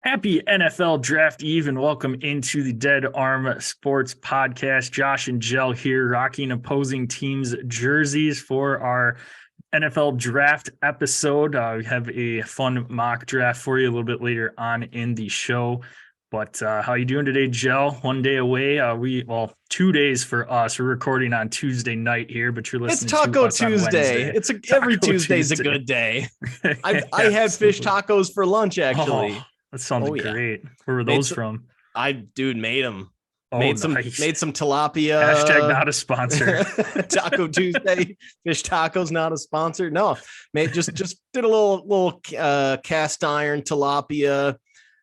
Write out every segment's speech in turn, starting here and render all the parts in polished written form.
Happy NFL Draft Eve and welcome into the Dead Arm Sports Podcast. Josh and Jell here rocking opposing teams' jerseys for our NFL Draft episode. We have a fun mock draft for you a little bit later on in the show. But how you doing today, Jell? One day away. 2 days for us. We're recording on Tuesday night here, but you're listening to Taco us Tuesday. On Wednesday. Every Tuesday's Tuesday. A good day. I had fish tacos for lunch, actually. Oh, that sounds great. Where were those from? I made them. Oh, made some tilapia. Hashtag not a sponsor. Taco Tuesday. Fish tacos not a sponsor. No, just did a little cast iron tilapia.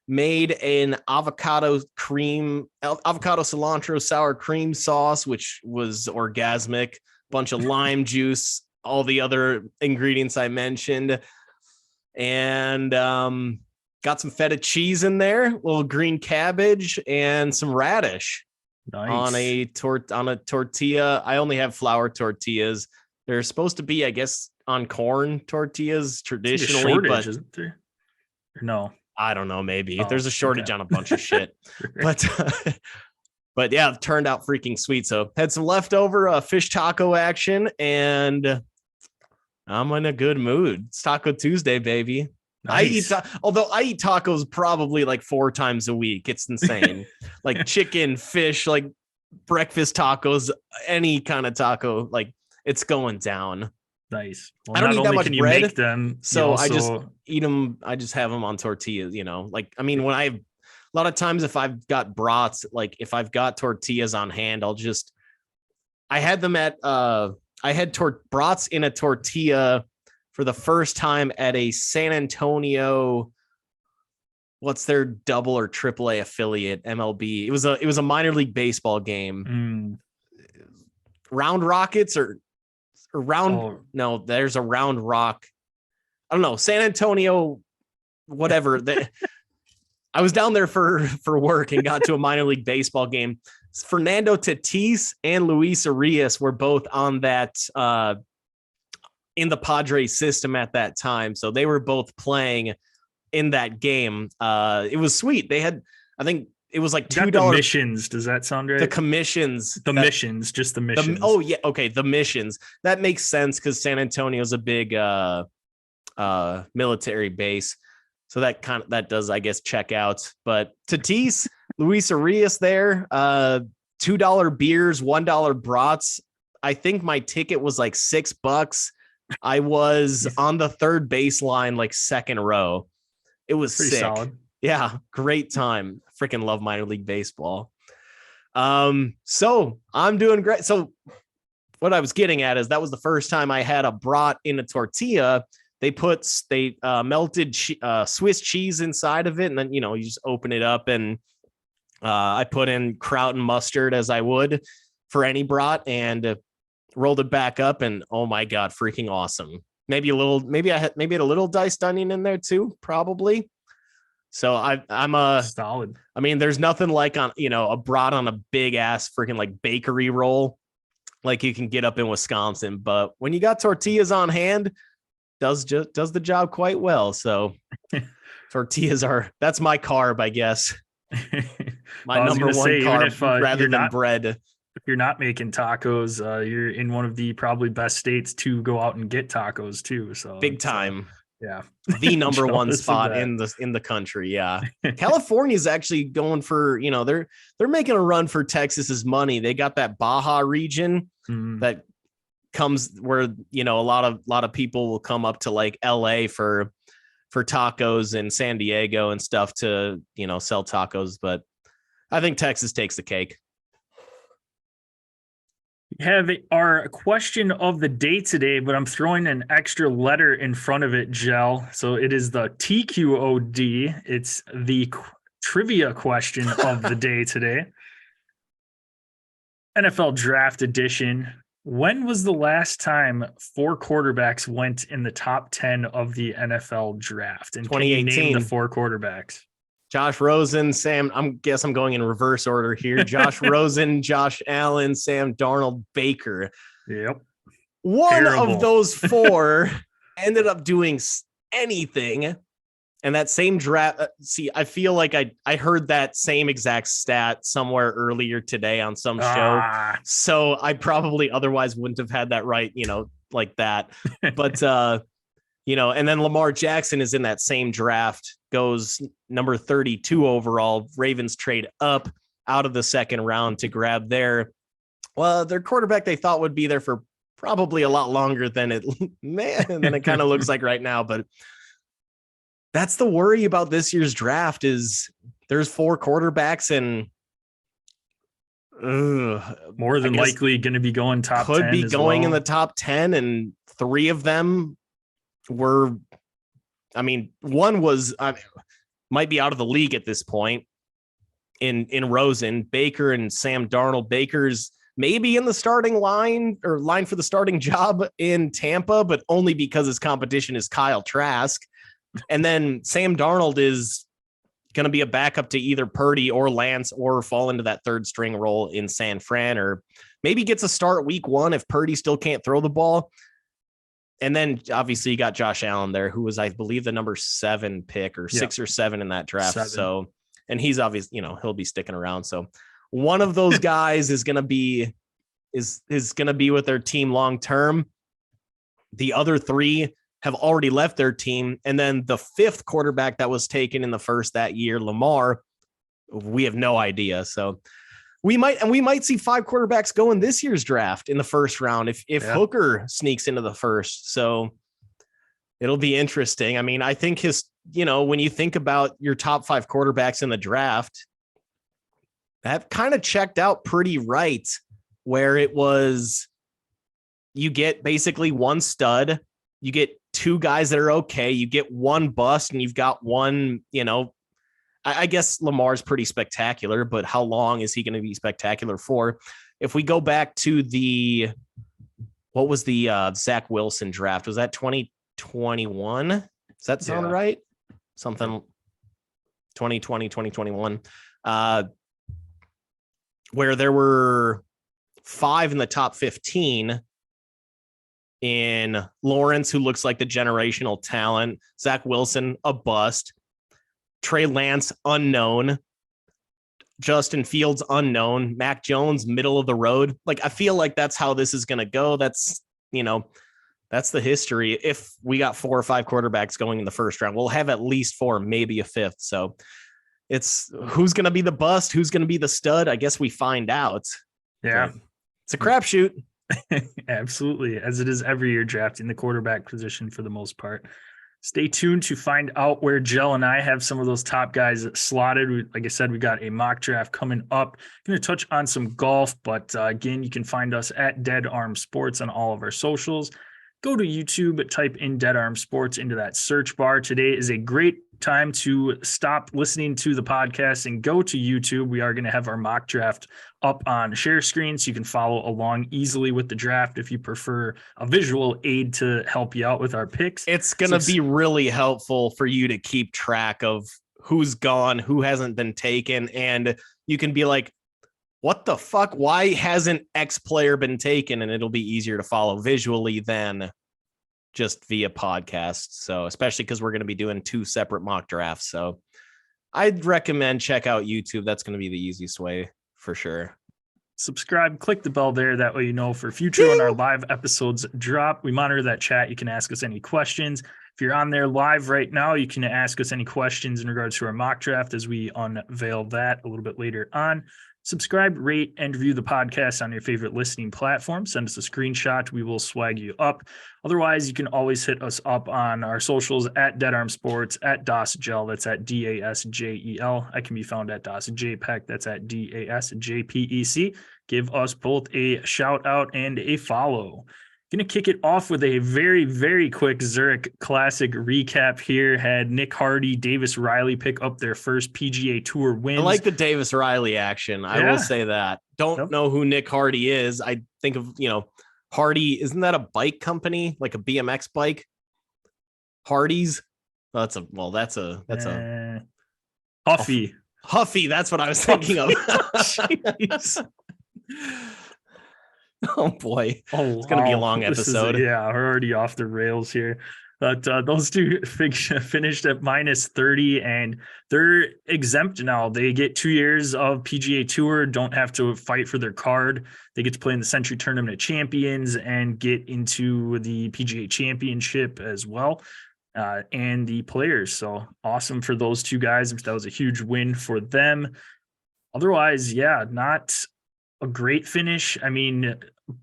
Made an avocado cilantro sour cream sauce, which was orgasmic. Bunch of lime juice, all the other ingredients I mentioned, and got some feta cheese in there, a little green cabbage, and some radish. Nice. on a tortilla. I only have flour tortillas. They're supposed to be, I guess, on corn tortillas traditionally, shortage, isn't there? No. I don't know. Maybe there's a shortage on a bunch of shit, but yeah, it turned out freaking sweet. So had some leftover fish taco action, and I'm in a good mood. It's Taco Tuesday, baby. Nice. Although I eat tacos probably like 4 times a week. It's insane. Like chicken, fish, like breakfast tacos, any kind of taco, like it's going down. Nice. Well, I don't eat that much bread, make them, so I just eat them. I just have them on tortillas, like, I mean, when a lot of times if I've got brats, like if I've got tortillas on hand, I had them at, I had brats in a tortilla for the first time at a San Antonio, what's their double or triple A affiliate, MLB. It was a minor league baseball game. Round Rockets or round. No, there's a Round Rock. I don't know. San Antonio, whatever. I was down there for work and got to a minor league baseball game. Fernando Tatis and Luis Arias were both on that in the Padres system at that time. So they were both playing in that game. It was sweet. They had, I think it was like $2 commissions. Does that sound right? The commissions. The missions. The missions. That makes sense because San Antonio's a big military base. So that does, I guess, check out. But Tatis, Luis Arias there, $2 beers, $1 brats. I think my ticket was like $6. I was on the third baseline, like second row. It was pretty sick. Solid. Yeah, great time. Freaking love minor league baseball. So I'm doing great. So what I was getting at is that was the first time I had a brat in a tortilla. They melted Swiss cheese inside of it, and then you just open it up, and I put in kraut and mustard as I would for any brat, and rolled it back up, and oh my god, freaking awesome. Maybe I had a little diced onion in there too, probably. So I'm a solid. I mean, there's nothing like a brat on a big ass freaking like bakery roll like you can get up in Wisconsin. But when you got tortillas on hand, does the job quite well. So tortillas that's my carb, I guess. My number one carb rather than bread. If you're not making tacos, you're in one of the probably best states to go out and get tacos too. So big time. Yeah. The number one spot in the country. Yeah. California is actually going for, they're making a run for Texas's money. They got that Baja region that comes where, a lot of people will come up to like LA for tacos and San Diego and stuff to, sell tacos. But I think Texas takes the cake. We have our question of the day today, but I'm throwing an extra letter in front of it, Jell. So it is the TQOD. It's the trivia question of the day today. NFL Draft Edition. When was the last time 4 quarterbacks went in the top 10 of the NFL Draft? And 2018. Can you name the 4 quarterbacks? Josh Rosen, Sam, I'm going in reverse order here. Josh Rosen, Josh Allen, Sam Darnold, Baker. Yep. One of those 4 ended up doing anything. And that same draft, I feel like I heard that same exact stat somewhere earlier today on some show. So I probably otherwise wouldn't have had that right, like that. But, and then Lamar Jackson is in that same draft, goes number 32 overall. Ravens trade up out of the second round to grab their quarterback they thought would be there for probably a lot longer than it kind of looks like right now. But that's the worry about this year's draft is there's 4 quarterbacks and more than likely going to be going top 10. Could be going in the top 10, and 3 of them were, one was might be out of the league at this point in Rosen, Baker and Sam Darnold. Baker's maybe in the starting line for the starting job in Tampa, but only because his competition is Kyle Trask. And then Sam Darnold is going to be a backup to either Purdy or Lance, or fall into that third string role in San Fran, or maybe gets a start week 1 if Purdy still can't throw the ball. And then obviously you got Josh Allen there, who was, I believe, the number 7 pick or 6 or 7 in that draft. 7. So, and he's obviously, he'll be sticking around. So one of those guys is going to be with their team long-term. The other 3 have already left their team. And then the 5th quarterback that was taken in the first that year, Lamar, we have no idea. So we might see 5 quarterbacks go in this year's draft in the first round if Hooker sneaks into the first. So it'll be interesting. I think when you think about your top 5 quarterbacks in the draft, that kind of checked out pretty right, where it was, you get basically 1 stud, you get 2 guys that are okay, you get 1 bust, and you've got 1, I guess Lamar's pretty spectacular, but how long is he going to be spectacular for? If we go back to what was the Zach Wilson draft? Was that 2021? Does that sound right? Something 2020, 2021, where there were 5 in the top 15 in Lawrence, who looks like the generational talent, Zach Wilson, a bust, Trey Lance, unknown, Justin Fields, unknown, Mac Jones, middle of the road. Like, I feel like that's how this is going to go. That's the history. If we got 4 or 5 quarterbacks going in the first round, we'll have at least 4, maybe a 5th. So it's who's going to be the bust, who's going to be the stud. I guess we find out. Yeah. But it's a crapshoot. Absolutely, as it is every year drafting the quarterback position for the most part. Stay tuned to find out where Jell and I have some of those top guys slotted. Like I said, we got a mock draft coming up. Going to touch on some golf, but again, you can find us at Dead Arm Sports on all of our socials. Go to YouTube, type in Dead Arm Sports into that search bar. Today is a great time to stop listening to the podcast and go to YouTube. We are going to have our mock draft up on share screen, so you can follow along easily with the draft if you prefer a visual aid to help you out with our picks. It's going to be really helpful for you to keep track of who's gone, who hasn't been taken, and you can be like, what the fuck? Why hasn't X player been taken? And it'll be easier to follow visually than just via podcast. So especially because we're going to be doing 2 separate mock drafts. So I'd recommend check out YouTube. That's going to be the easiest way for sure. Subscribe, click the bell there. That way you know for future when our live episodes drop. We monitor that chat. You can ask us any questions. If you're on there live right now, you can ask us any questions in regards to our mock draft as we unveil that a little bit later on. Subscribe, rate, and review the podcast on your favorite listening platform. Send us a screenshot. We will swag you up. Otherwise, you can always hit us up on our socials at Dead Arm Sports, at DasJel. That's at DASJEL. I can be found at DasJPEC. That's at DASJPEC. Give us both a shout out and a follow. Going to kick it off with a very, very quick Zurich Classic recap here. Had Nick Hardy, Davis Riley pick up their first PGA Tour wins. I like the Davis Riley action. I will say that. Don't know who Nick Hardy is. I think of, Hardy. Isn't that a bike company, like a BMX bike? Hardy's. That's a Huffy. Huffy. That's what I was thinking of. Jeez. Oh boy. It's going to be a long episode. We're already off the rails here. But those two finished at -30, and they're exempt now. They get 2 years of PGA Tour, don't have to fight for their card. They get to play in the Century Tournament of Champions and get into the PGA Championship as well, and the Players. So awesome for those two guys. That was a huge win for them. Otherwise, yeah, not a great finish. I mean,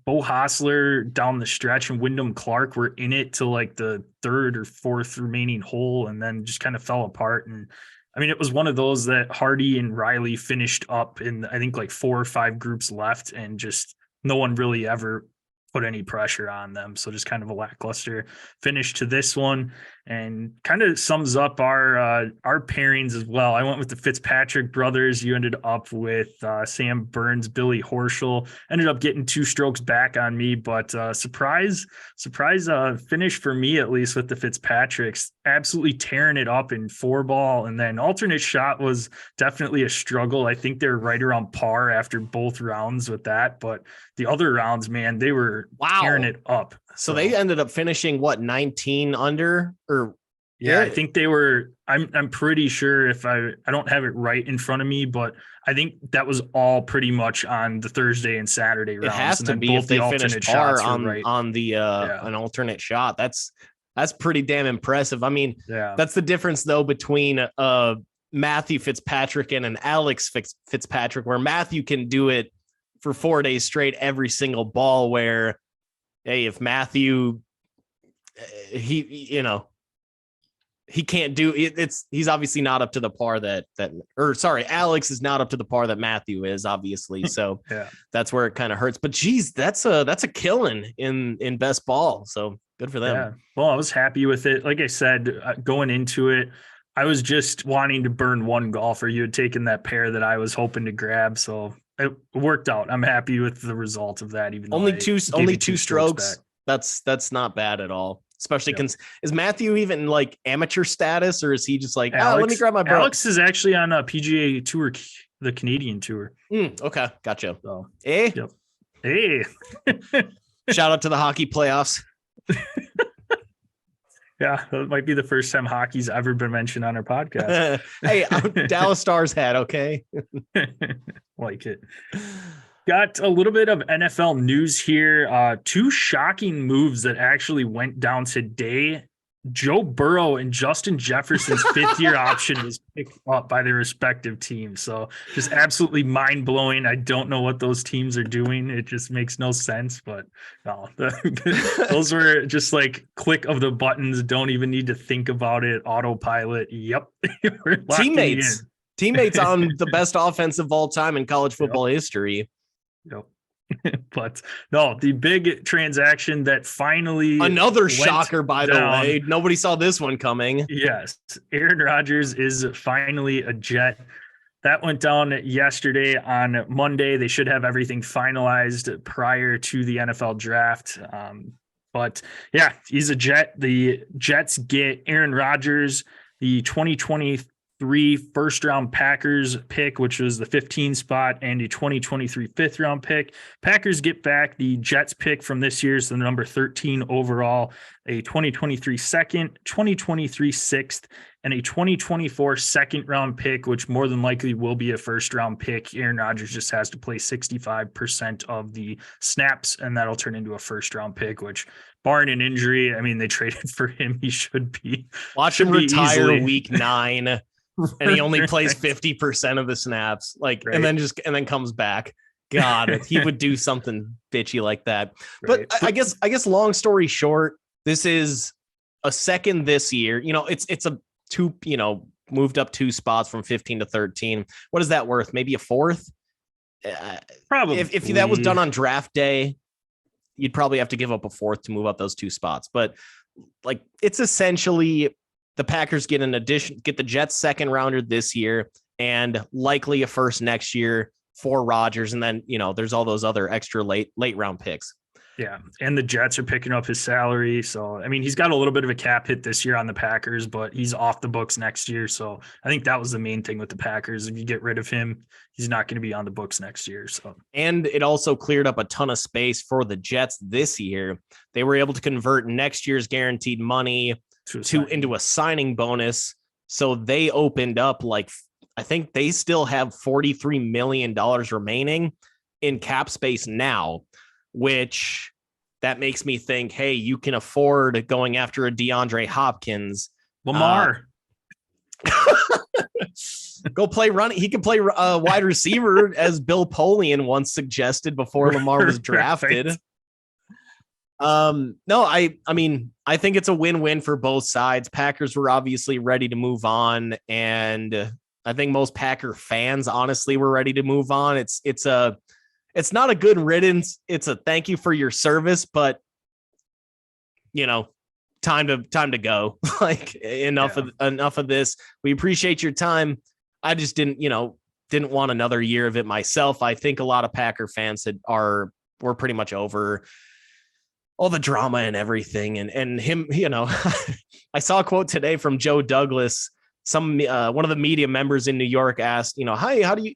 Bo Hostler down the stretch and Wyndham Clark were in it till like the third or fourth remaining hole, and then just kind of fell apart. And I mean, it was one of those that Hardy and Riley finished up in, I think, like 4 or 5 groups left, and just no one really ever put any pressure on them. So just kind of a lackluster finish to this one, and kind of sums up our pairings as well. I went with the Fitzpatrick brothers. You ended up with Sam Burns, Billy Horschel. Ended up getting 2 strokes back on me, but surprise finish for me, at least, with the Fitzpatricks. Absolutely tearing it up in 4-ball, and then alternate shot was definitely a struggle. I think they're right around par after both rounds with that, but the other rounds, man, they were tearing it up. So they ended up finishing 19 under, or yeah, I think they were. I'm pretty sure, if I don't have it right in front of me, but I think that was all pretty much on the Thursday and Saturday rounds. It has to be if they finished par on the an alternate shot. That's pretty damn impressive. I mean, that's the difference though between Matthew Fitzpatrick and an Alex Fitzpatrick, where Matthew can do it for 4 days straight every single ball, where, hey, if Matthew, he can't do it. He's obviously not up to the par Alex is not up to the par that Matthew is, obviously. So that's where it kind of hurts. But geez, that's a killing in best ball. So good for them. Yeah. Well, I was happy with it. Like I said, going into it, I was just wanting to burn one golfer. You had taken that pair that I was hoping to grab, so it worked out. I'm happy with the result of that. Even only two strokes. That's not bad at all. Especially is Matthew even like amateur status, or is he just like, let me grab my bro? Alex is actually on a PGA Tour, the Canadian Tour. Okay, gotcha. So, hey, shout out to the hockey playoffs. Yeah, that might be the first time hockey's ever been mentioned on our podcast. Hey, Dallas Stars had, okay. Like it. Got a little bit of NFL news here. 2 shocking moves that actually went down today. Joe Burrow and Justin Jefferson's 5th-year option was picked up by their respective teams. So just absolutely mind-blowing. I don't know what those teams are doing. It just makes no sense. But no, those were just like click of the buttons. Don't even need to think about it. Autopilot. Yep. Teammates on the best offense of all time in college football history. Yep. But no, the big transaction that finally another shocker, by the way, nobody saw this one coming. Yes, Aaron Rodgers is finally a Jet. That went down yesterday. On Monday, they should have everything finalized prior to the NFL draft. But yeah, he's a Jet. The Jets get Aaron Rodgers, the 2023 first-round Packers pick, which was the 15 spot, and a 2023 fifth-round pick. Packers get back the Jets pick from this year's, the number 13 overall, a 2023 second, 2023 sixth, and a 2024 second-round pick, which more than likely will be a first-round pick. Aaron Rodgers just has to play 65% of the snaps, and that'll turn into a first-round pick, which, barring an injury, I mean, they traded for him. He should be. Watch him retire week 9. And he only plays 50% of the snaps, and then comes back. God, he would do something bitchy like that. But I guess long story short, this is a second this year. It's a 2, moved up 2 spots from 15 to 13. What is that worth? Maybe a 4th? Probably. If that was done on draft day, you'd probably have to give up a 4th to move up those 2 spots. But like, it's essentially the Packers get the Jets second rounder this year and likely a first next year for Rodgers. And then, there's all those other extra late round picks. Yeah. And the Jets are picking up his salary. So, I mean, he's got a little bit of a cap hit this year on the Packers, but he's off the books next year. So I think that was the main thing with the Packers. If you get rid of him, he's not going to be on the books next year. So, and it also cleared up a ton of space for the Jets this year. They were able to convert next year's guaranteed money into a signing bonus. So they opened up I think they still have $43 million remaining in cap space now, which that makes me think, hey, you can afford going after a DeAndre Hopkins. Lamar. Go play running. He can play wide receiver, as Bill Polian once suggested before Lamar was drafted. No, I mean, I think it's a win-win for both sides. Packers were obviously ready to move on, and I think most Packer fans honestly were ready to move on. It's not a good riddance. It's a thank you for your service, but time to go. Enough of this. We appreciate your time. I just didn't want another year of it myself. I think a lot of Packer fans were pretty much over all the drama and everything. And him, I saw a quote today from Joe Douglas. One of the media members in New York asked, hi, how do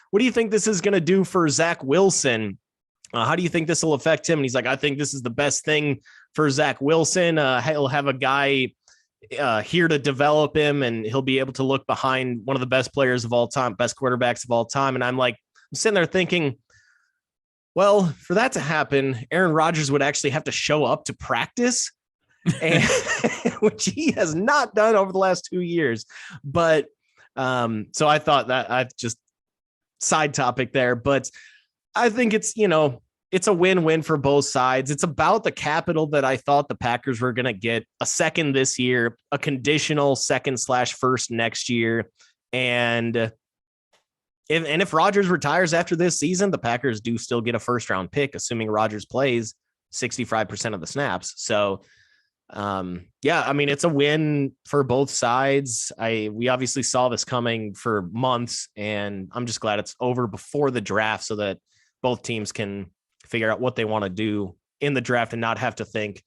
what do you think this is going to do for Zach Wilson? How do you think this will affect him? And he's like, I think this is the best thing for Zach Wilson. He'll have a guy here to develop him, and he'll be able to look behind one of the best players of all time, best quarterbacks of all time. And I'm sitting there thinking, well, for that to happen, Aaron Rodgers would actually have to show up to practice, and which he has not done over the last 2 years. But so I thought that I've just side topic there, but I think it's a win-win for both sides. It's about the capital that I thought the Packers were going to get: a second this year, a conditional second/first next year. And if Rodgers retires after this season, the Packers do still get a first-round pick, assuming Rodgers plays 65% of the snaps. So, it's a win for both sides. We obviously saw this coming for months, and I'm just glad it's over before the draft so that both teams can figure out what they want to do in the draft and not have to think,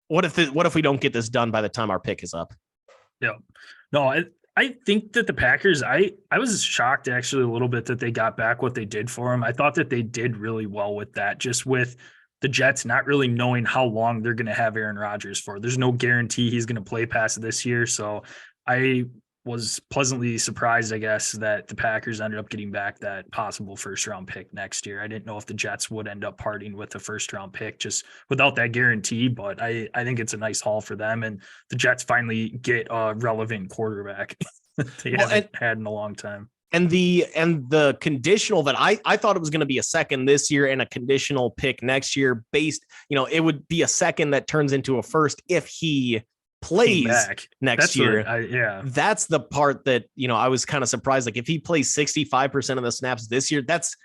what if we don't get this done by the time our pick is up? Yeah. No, I think that the Packers, I was shocked actually a little bit that they got back what they did for him. I thought that they did really well with that, just with the Jets not really knowing how long they're going to have Aaron Rodgers for. There's no guarantee he's going to play past this year. So I was pleasantly surprised, I guess, that the Packers ended up getting back that possible first-round pick next year. I didn't know if the Jets would end up parting with the first-round pick just without that guarantee, but I think it's a nice haul for them, and the Jets finally get a relevant quarterback they haven't had in a long time. And the conditional that I thought it was going to be a second this year and a conditional pick next year based, it would be a second that turns into a first if he plays next year. That's the part that, I was kind of surprised. Like if he plays 65% of the snaps this year, that's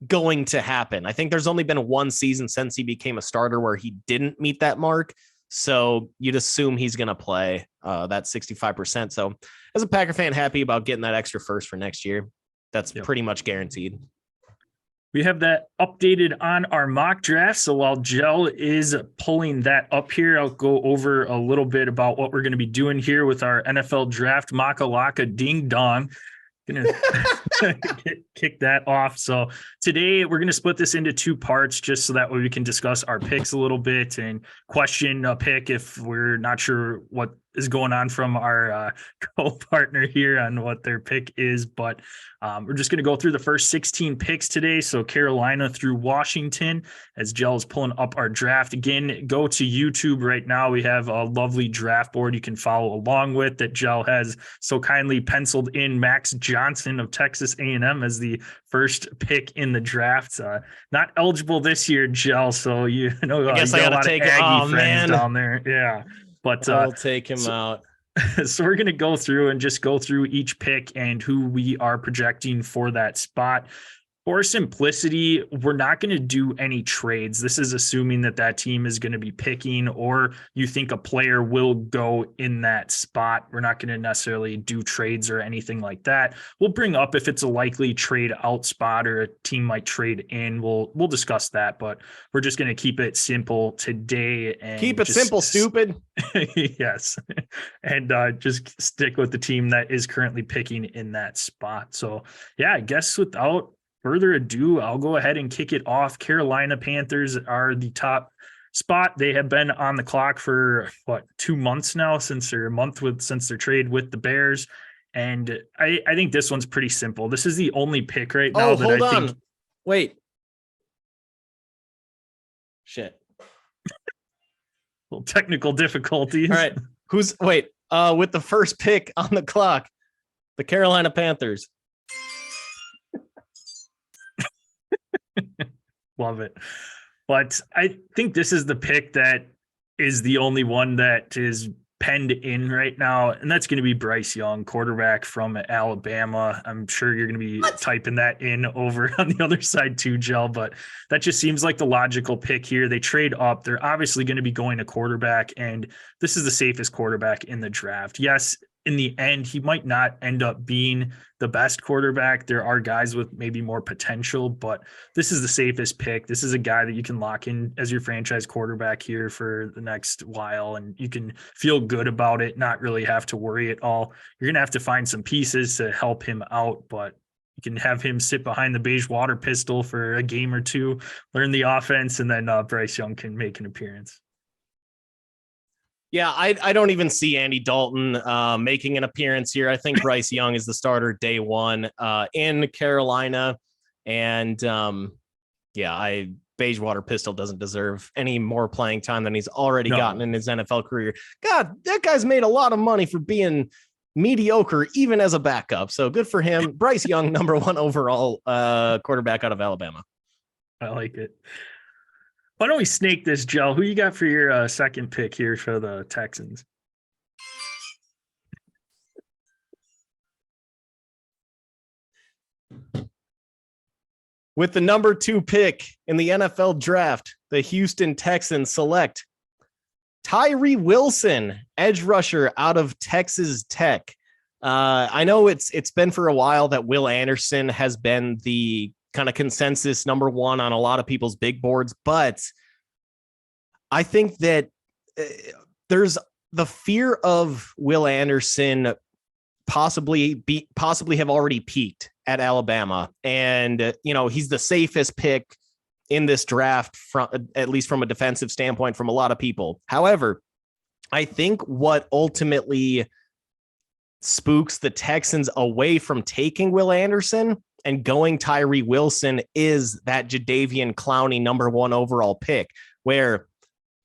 going to happen. I think there's only been one season since he became a starter where he didn't meet that mark. So you'd assume he's going to play that 65%. So as a Packer fan, happy about getting that extra first for next year. That's pretty much guaranteed. We have that updated on our mock draft. So while Gel is pulling that up here, I'll go over a little bit about what we're going to be doing here with our NFL draft Makalaka Ding Dong. Gonna kick that off. So today we're going to split this into two parts just so that way we can discuss our picks a little bit and question a pick if we're not sure what is going on from our co-partner here on what their pick is. But we're just going to go through the first 16 picks today. So Carolina through Washington, as Gel is pulling up our draft. Again, go to YouTube right now. We have a lovely draft board you can follow along with that Gel has so kindly penciled in Max Johnson of Texas A&M as the first pick in the draft. Not eligible this year, Gel. So I guess I got to take Aggie friends down there. Yeah. But I'll take him out. So we're going to go through and just go through each pick and who we are projecting for that spot. For simplicity, we're not going to do any trades. This is assuming that team is going to be picking, or you think a player will go in that spot. We're not going to necessarily do trades or anything like that. We'll bring up if it's a likely trade out spot or a team might trade in. We'll discuss that, but we're just going to keep it simple today. And keep it simple, stupid. Yes. And just stick with the team that is currently picking in that spot. So yeah, I guess without further ado, I'll go ahead and kick it off. Carolina Panthers are the top spot. They have been on the clock for 2 months now since their trade with the Bears. And I think this one's pretty simple. This is the only pick right now that I think. Wait. Shit. Little technical difficulties. All right. With the first pick on the clock, the Carolina Panthers. Love it. But I think this is the pick that is the only one that is penned in right now, and that's going to be Bryce Young, quarterback from Alabama. I'm sure you're going to be typing that in over on the other side too, Gel, but that just seems like the logical pick here. They trade up. They're obviously going to be going to quarterback, and this is the safest quarterback in the draft. Yes, in the end, he might not end up being the best quarterback. There are guys with maybe more potential, but this is the safest pick. This is a guy that you can lock in as your franchise quarterback here for the next while, and you can feel good about it, not really have to worry at all. You're going to have to find some pieces to help him out, but you can have him sit behind the beige water pistol for a game or two, learn the offense, and then Bryce Young can make an appearance. Yeah, I don't even see Andy Dalton making an appearance here. I think Bryce Young is the starter day one in Carolina. And Beige-Water Pistol doesn't deserve any more playing time than he's already gotten in his NFL career. God, that guy's made a lot of money for being mediocre, even as a backup. So good for him. Bryce Young, number one overall quarterback out of Alabama. I like it. Why don't we snake this, Joe? Who you got for your second pick here for the Texans? With the number 2 pick in the NFL draft, the Houston Texans select Tyree Wilson, edge rusher out of Texas Tech. I know it's been for a while that Will Anderson has been the kind of consensus number 1 on a lot of people's big boards, but I think that there's the fear of Will Anderson possibly have already peaked at Alabama. And, he's the safest pick in this draft, at least from a defensive standpoint, from a lot of people. However, I think what ultimately spooks the Texans away from taking Will Anderson and going Tyree Wilson is that Jadeveon Clowney number 1 overall pick, where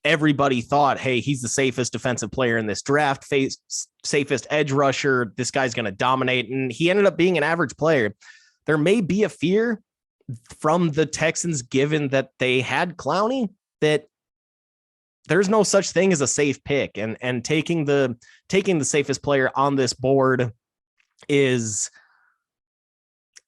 everybody thought, hey, he's the safest defensive player in this draft, safest edge rusher. This guy's going to dominate. And he ended up being an average player. There may be a fear from the Texans, given that they had Clowney, that there's no such thing as a safe pick, and taking the safest player on this board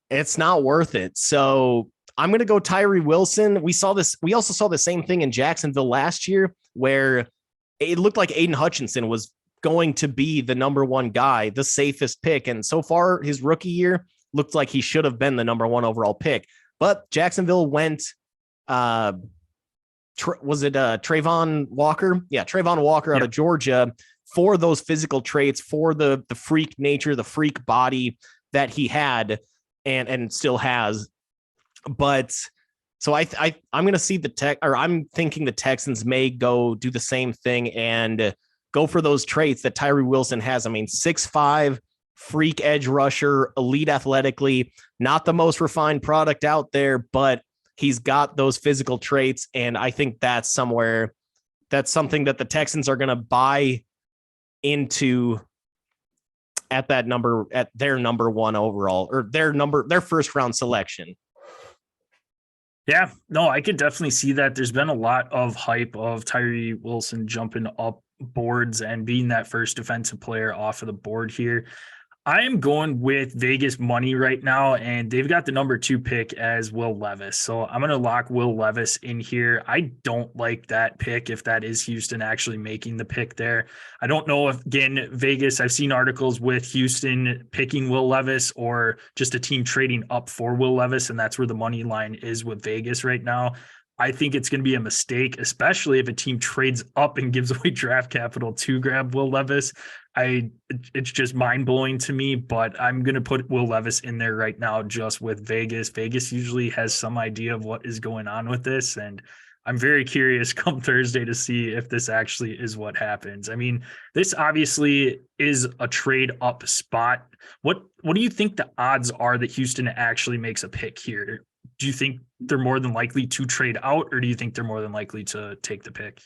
it's not worth it. So I'm going to go Tyree Wilson. We also saw the same thing in Jacksonville last year, where it looked like Aiden Hutchinson was going to be the number 1 guy, the safest pick. And so far his rookie year looked like he should have been the number 1 overall pick, but Jacksonville went, was it Trayvon Walker? Yeah. Trayvon Walker out of Georgia, for those physical traits, for the freak nature, the freak body that he had and still has. But so I'm going to see I'm thinking the Texans may go do the same thing and go for those traits that Tyree Wilson has. I mean, 6'5", freak edge rusher, elite athletically, not the most refined product out there, but he's got those physical traits. And I think that's something that the Texans are going to buy into at their number 1 overall, or their first round selection. Yeah, no, I could definitely see that. There's been a lot of hype of Tyree Wilson jumping up boards and being that first defensive player off of the board here. I am going with Vegas money right now, and they've got the number 2 pick as Will Levis. So I'm going to lock Will Levis in here. I don't like that pick if that is Houston actually making the pick there. I don't know if, again, Vegas, I've seen articles with Houston picking Will Levis or just a team trading up for Will Levis, and that's where the money line is with Vegas right now. I think it's going to be a mistake, especially if a team trades up and gives away draft capital to grab Will Levis. It's just mind-blowing to me, but I'm going to put Will Levis in there right now just with Vegas. Vegas usually has some idea of what is going on with this, and I'm very curious come Thursday to see if this actually is what happens. I mean, this obviously is a trade up spot. What do you think the odds are that Houston actually makes a pick here? Do you think they're more than likely to trade out, or do you think they're more than likely to take the pick?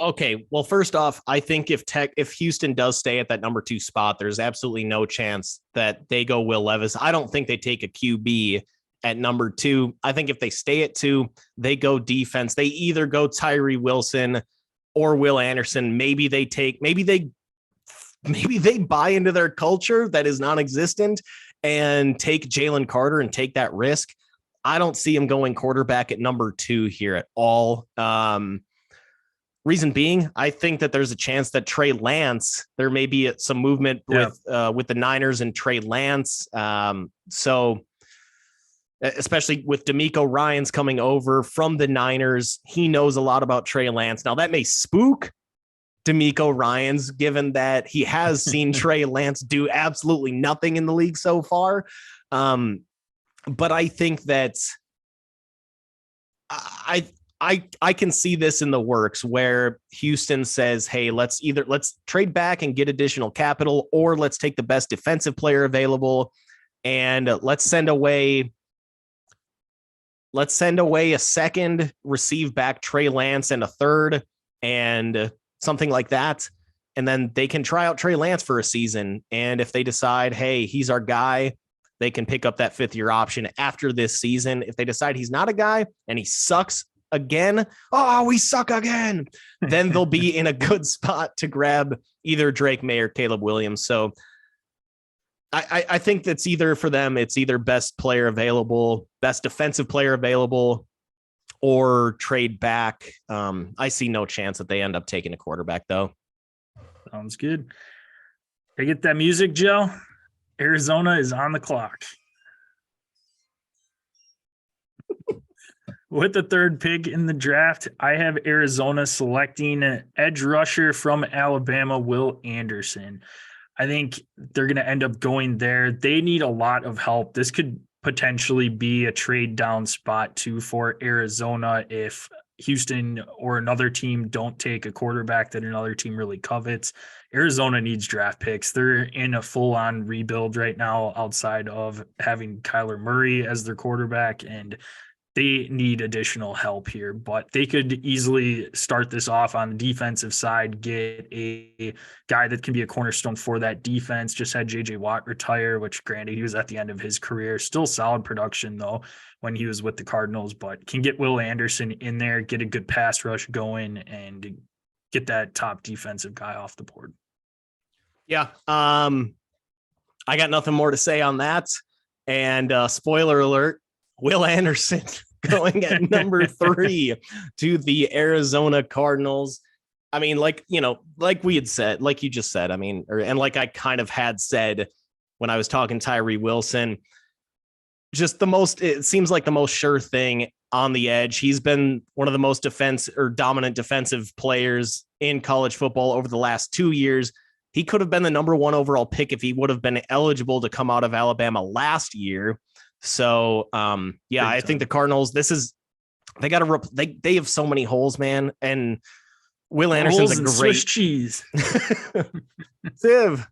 Okay. Well, first off, I think if Houston does stay at that number 2 spot, there's absolutely no chance that they go Will Levis. I don't think they take a QB at number 2. I think if they stay at 2, they go defense. They either go Tyree Wilson or Will Anderson. Maybe they buy into their culture that is non-existent and take Jalen Carter and take that risk. I don't see him going quarterback at number 2 here at all. Reason being, I think that there's a chance that Trey Lance, there may be some movement with the Niners and Trey Lance. So especially with DeMeco Ryans coming over from the Niners, he knows a lot about Trey Lance. Now that may spook DeMeco Ryans, given that he has seen Trey Lance do absolutely nothing in the league so far. But I think that I can see this in the works where Houston says, hey, let's trade back and get additional capital, or let's take the best defensive player available and let's send away a second, receive back Trey Lance and a third and something like that. And then they can try out Trey Lance for a season. And if they decide, hey, he's our guy, they can pick up that 5th-year option after this season. If they decide he's not a guy and he sucks again, we suck again, then they'll be in a good spot to grab either Drake May or Caleb Williams. So I think that's either for them, it's either best player available, best defensive player available, or trade back. I see no chance that they end up taking a quarterback, though. Sounds good. I get that music, Joe. Arizona is on the clock. With the 3rd pick in the draft, I have Arizona selecting edge rusher from Alabama, Will Anderson. I think they're going to end up going there. They need a lot of help. This could potentially be a trade down spot too for Arizona if Houston or another team don't take a quarterback that another team really covets. Arizona needs draft picks. They're in a full-on rebuild right now outside of having Kyler Murray as their quarterback, and they need additional help here, but they could easily start this off on the defensive side, get a guy that can be a cornerstone for that defense. Just had JJ Watt retire, which granted he was at the end of his career, still solid production though when he was with the Cardinals, but can get Will Anderson in there, get a good pass rush going, and get that top defensive guy off the board. Yeah. I got nothing more to say on that. And spoiler alert, Will Anderson going at number 3 to the Arizona Cardinals. I mean, like we had said, like you just said, I mean, and like I kind of had said when I was talking Tyree Wilson, just it seems like the most sure thing on the edge. He's been one of the most dominant defensive players in college football over the last 2 years. He could have been the number 1 overall pick if he would have been eligible to come out of Alabama last year. So, I think the Cardinals, they have so many holes, man. And Will Anderson's a great Swiss cheese. Civ.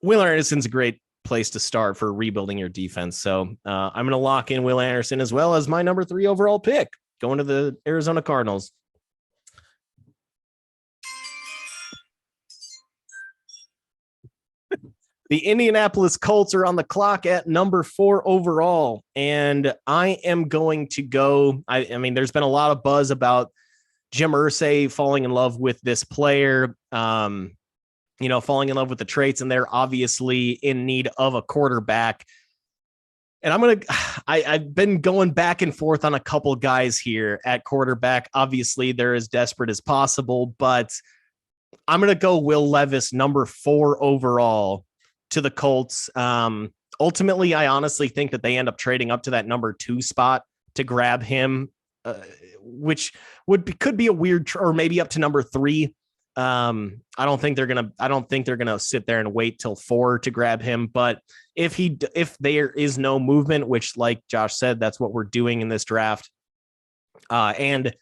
Will Anderson's a great place to start for rebuilding your defense. So, I'm going to lock in Will Anderson as well as my number 3 overall pick going to the Arizona Cardinals. The Indianapolis Colts are on the clock at number 4 overall, and I am going to go. I mean, there's been a lot of buzz about Jim Irsay falling in love with this player, falling in love with the traits, and they're obviously in need of a quarterback. And I've been going back and forth on a couple guys here at quarterback. Obviously, they're as desperate as possible, but I'm going to go Will Levis, number 4 overall, to the Colts. Ultimately, I honestly think that they end up trading up to that number 2 spot to grab him, which could be a weird, or maybe up to number 3. I don't think they're gonna sit there and wait till 4 to grab him. But if there is no movement, which, like Josh said, that's what we're doing in this draft, and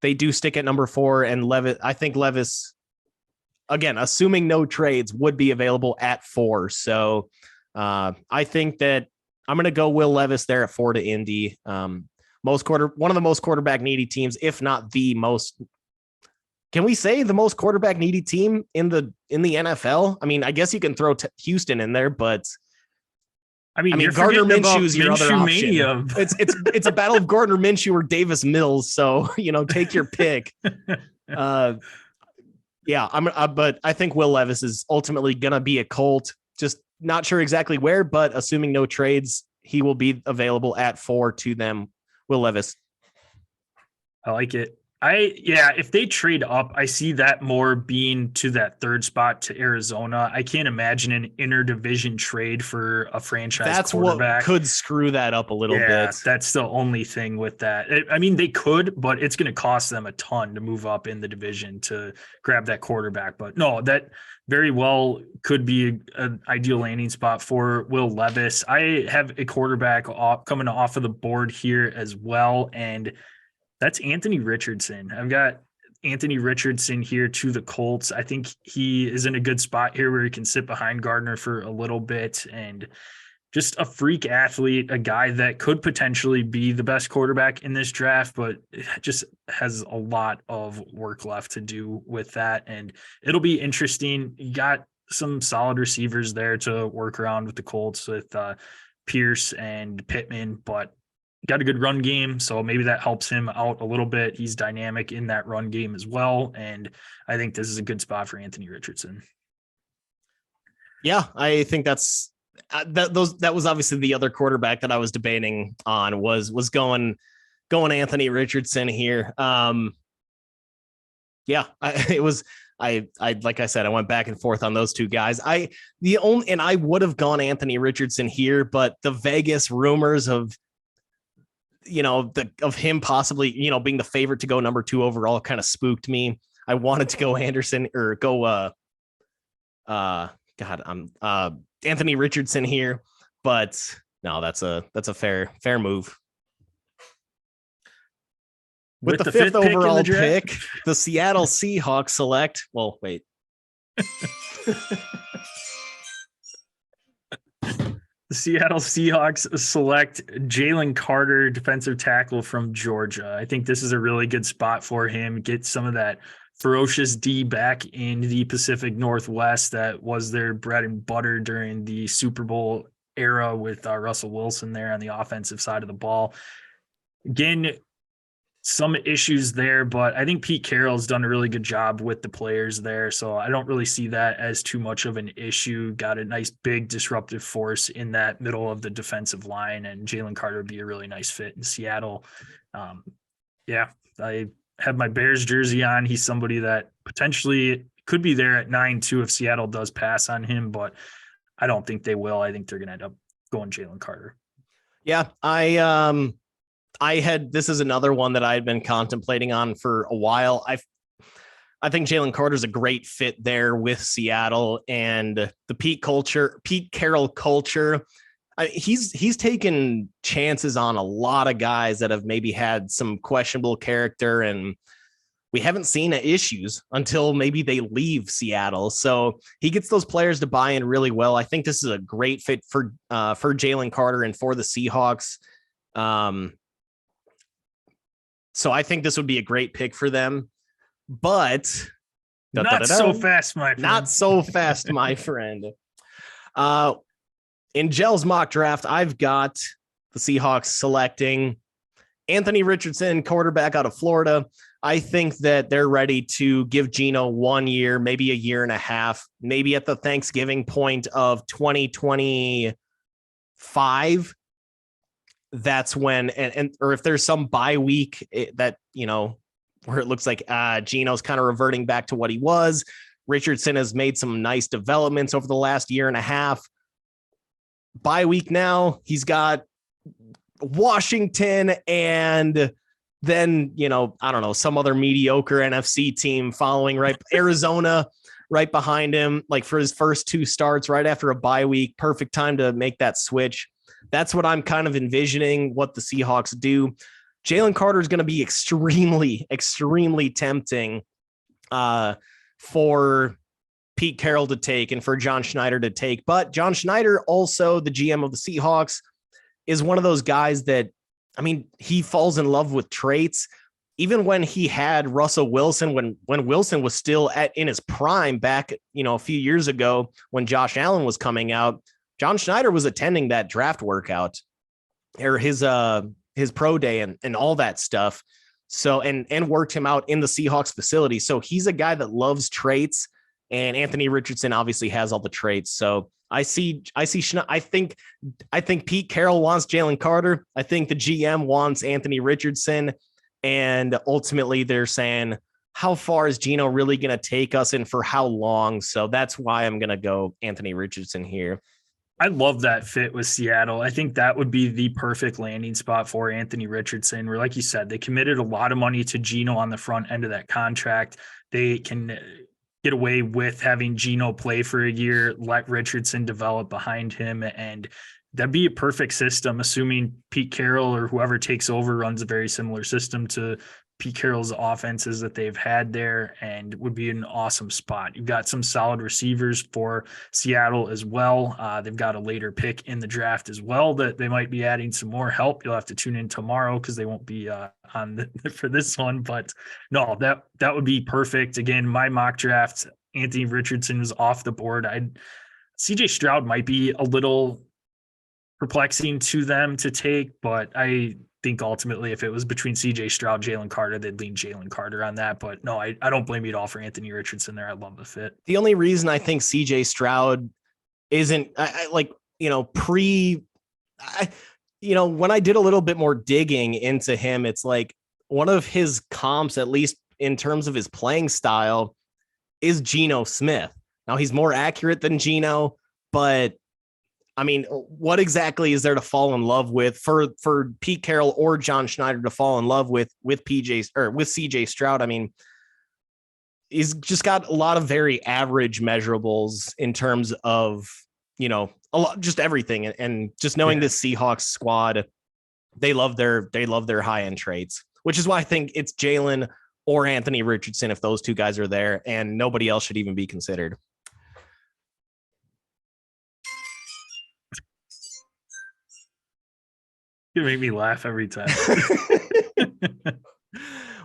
they do stick at number 4, and I think Levis, again, assuming no trades, would be available at 4. So I think that I'm going to go Will Levis there at 4 to Indy. One of the most quarterback needy teams, if not the most. Can we say the most quarterback needy team in the NFL? I mean, I guess you can throw Houston in there, but I mean Gardner Minshew is your other option. Mania. It's a battle of Gardner Minshew or Davis Mills. So, take your pick. But I think Will Levis is ultimately going to be a Colt. Just not sure exactly where, but assuming no trades, he will be available at 4 to them. Will Levis. I like it. If they trade up, I see that more being to that 3rd spot to Arizona. I can't imagine an interdivision trade for a franchise quarterback. What could screw that up a little bit. That's the only thing with that. They could, but it's going to cost them a ton to move up in the division to grab that quarterback. But no, that very well could be an ideal landing spot for Will Levis. I have a quarterback coming off of the board here as well, and that's Anthony Richardson. I've got Anthony Richardson here to the Colts. I think he is in a good spot here where he can sit behind Gardner for a little bit, and just a freak athlete, a guy that could potentially be the best quarterback in this draft, but just has a lot of work left to do with that. And it'll be interesting. You got some solid receivers there to work around with the Colts with Pierce and Pittman, but got a good run game, so maybe that helps him out a little bit. He's dynamic in that run game as well, and I think this is a good spot for Anthony Richardson. Yeah, I think that's that was obviously the other quarterback that I was debating on was going Anthony Richardson here. Like I said, I went back and forth on those two guys. I would have gone Anthony Richardson here, but the Vegas rumors of him possibly, being the favorite to go number 2 overall kind of spooked me. I wanted to go Anderson or go, Anthony Richardson here, but no, that's a fair move. With the 5th overall pick, the Seattle Seahawks select. Well, wait. The Seattle Seahawks select Jalen Carter, defensive tackle from Georgia. I think this is a really good spot for him. Get some of that ferocious D back in the Pacific Northwest that was their bread and butter during the Super Bowl era with Russell Wilson there on the offensive side of the ball. Again, some issues there, but I think Pete Carroll's done a really good job with the players there. So I don't really see that as too much of an issue. Got a nice big disruptive force in that middle of the defensive line, and Jalen Carter would be a really nice fit in Seattle. I have my Bears jersey on. He's somebody that potentially could be there at 9 too if Seattle does pass on him, but I don't think they will. I think they're going to end up going Jalen Carter. Yeah, this is another one that I had been contemplating on for a while. I think Jalen Carter's a great fit there with Seattle and the Pete Carroll culture. He's taken chances on a lot of guys that have maybe had some questionable character, and we haven't seen issues until maybe they leave Seattle. So he gets those players to buy in really well. I think this is a great fit for Jalen Carter and for the Seahawks. So I think this would be a great pick for them, but not so fast, my friend. Not so fast, my friend. In Gel's mock draft, I've got the Seahawks selecting Anthony Richardson, quarterback out of Florida. I think that they're ready to give Geno 1 year, maybe a year and a half, maybe at the Thanksgiving point of 2025. That's when, or if there's some bye week that, where it looks like Geno's kind of reverting back to what he was. Richardson has made some nice developments over the last year and a half. Bye week now, he's got Washington and then, I don't know, some other mediocre NFC team following, right? Arizona right behind him, like for his first 2 starts right after a bye week. Perfect time to make that switch. That's what I'm kind of envisioning what the Seahawks do. Jalen Carter is going to be extremely, extremely tempting for Pete Carroll to take and for John Schneider to take. But John Schneider, also the GM of the Seahawks, is one of those guys that, I mean, he falls in love with traits. Even when he had Russell Wilson, when Wilson was still in his prime back, a few years ago when Josh Allen was coming out, John Schneider was attending that draft workout or his pro day and all that stuff. So, and worked him out in the Seahawks facility. So he's a guy that loves traits, and Anthony Richardson obviously has all the traits. So I think Pete Carroll wants Jalen Carter. I think the GM wants Anthony Richardson. And ultimately they're saying, how far is Geno really going to take us and for how long? So that's why I'm going to go Anthony Richardson here. I love that fit with Seattle. I think that would be the perfect landing spot for Anthony Richardson, where, like you said, they committed a lot of money to Geno on the front end of that contract. They can get away with having Geno play for a year, let Richardson develop behind him, and that'd be a perfect system, assuming Pete Carroll or whoever takes over runs a very similar system to Pete Carroll's offenses that they've had there, and would be an awesome spot. You've got some solid receivers for Seattle as well. They've got a later pick in the draft as well that they might be adding some more help. You'll have to tune in tomorrow because they won't be for this one. But no, that would be perfect. Again, my mock draft, Anthony Richardson was off the board. CJ Stroud might be a little perplexing to them to take, but I think ultimately if it was between CJ Stroud, Jalen Carter, they'd lean Jalen Carter on that. But no, I don't blame you at all for Anthony Richardson there. I love the fit. The only reason I think CJ Stroud isn't when I did a little bit more digging into him, it's like one of his comps, at least in terms of his playing style, is Geno Smith. Now he's more accurate than Geno, but I mean, what exactly is there to fall in love with for Pete Carroll or John Schneider to fall in love with CJ Stroud? I mean, he's just got a lot of very average measurables in terms of, a lot, just everything. And just knowing this Seahawks squad, they love their high end traits, which is why I think it's Jalen or Anthony Richardson if those two guys are there, and nobody else should even be considered. You make me laugh every time.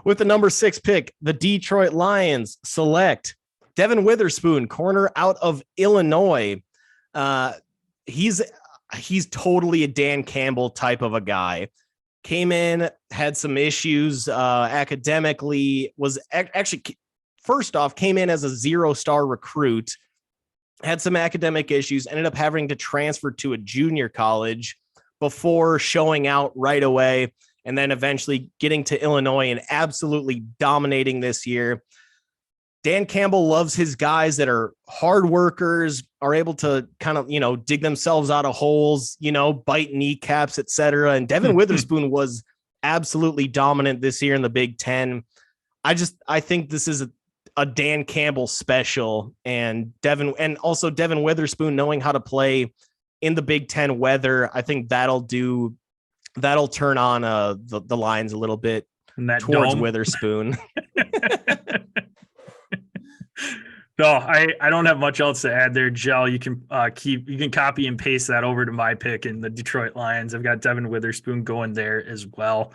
With the number 6 pick, the Detroit Lions select Devin Witherspoon, corner out of Illinois. He's totally a Dan Campbell type of a guy. Came in, had some issues academically, was actually, first off, came in as a 0-star recruit, had some academic issues, ended up having to transfer to a junior college before showing out right away, and then eventually getting to Illinois and absolutely dominating this year. Dan Campbell loves his guys that are hard workers, are able to kind of, dig themselves out of holes, bite kneecaps, etc. And Devin Witherspoon was absolutely dominant this year in the Big Ten. I think this is a Dan Campbell special, and Devin Witherspoon knowing how to play in the Big Ten weather. I think that'll turn on the Lions a little bit towards dome. Witherspoon. No, I don't have much else to add there, Jell. You can copy and paste that over to my pick in the Detroit Lions. I've got Devin Witherspoon going there as well.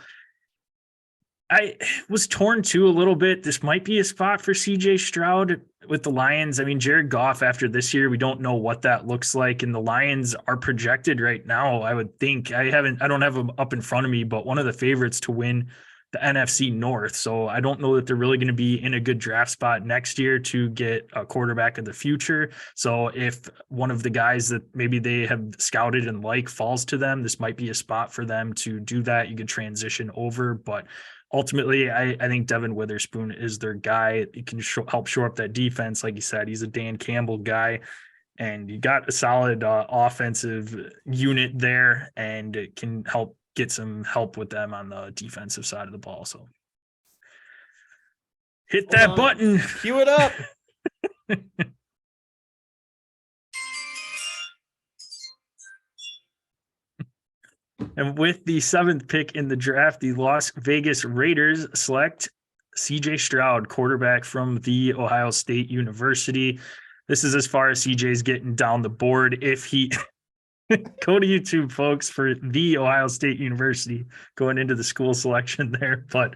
I was torn too a little bit. This might be a spot for CJ Stroud with the Lions. I mean, Jared Goff after this year, we don't know what that looks like. And the Lions are projected right now, I would think. I don't have them up in front of me, but one of the favorites to win the NFC North. So I don't know that they're really going to be in a good draft spot next year to get a quarterback of the future. So if one of the guys that maybe they have scouted and falls to them, this might be a spot for them to do that. You could transition over, but ultimately, I think Devin Witherspoon is their guy. He can help shore up that defense. Like you said, he's a Dan Campbell guy, and you got a solid offensive unit there, and it can help get some help with them on the defensive side of the ball. So hit that button. Cue it up. And with the 7th pick in the draft, the Las Vegas Raiders select CJ Stroud, quarterback from the Ohio State University. This is as far as CJ's getting down the board. If he go to YouTube, folks, for the Ohio State University going into the school selection there. But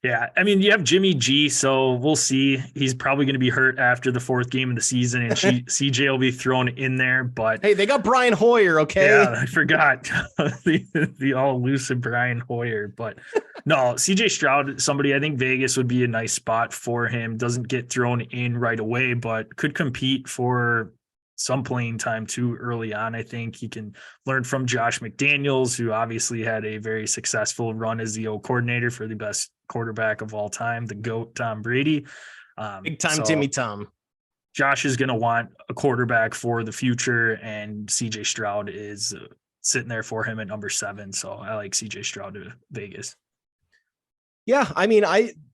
yeah, I mean, you have Jimmy G, so we'll see. He's probably going to be hurt after the 4th game of the season, and CJ will be thrown in there. But hey, they got Brian Hoyer, okay? Yeah, I forgot the all elusive Brian Hoyer. But no, CJ Stroud, somebody I think Vegas would be a nice spot for him. Doesn't get thrown in right away, but could compete for some playing time too early on. I think he can learn from Josh McDaniels, who obviously had a very successful run as the O coordinator for the best quarterback of all time, the GOAT Tom Brady. Big time Timmy Tom. Josh is going to want a quarterback for the future, and CJ Stroud is sitting there for him at number 7. So I like CJ Stroud to Vegas. Yeah, I mean,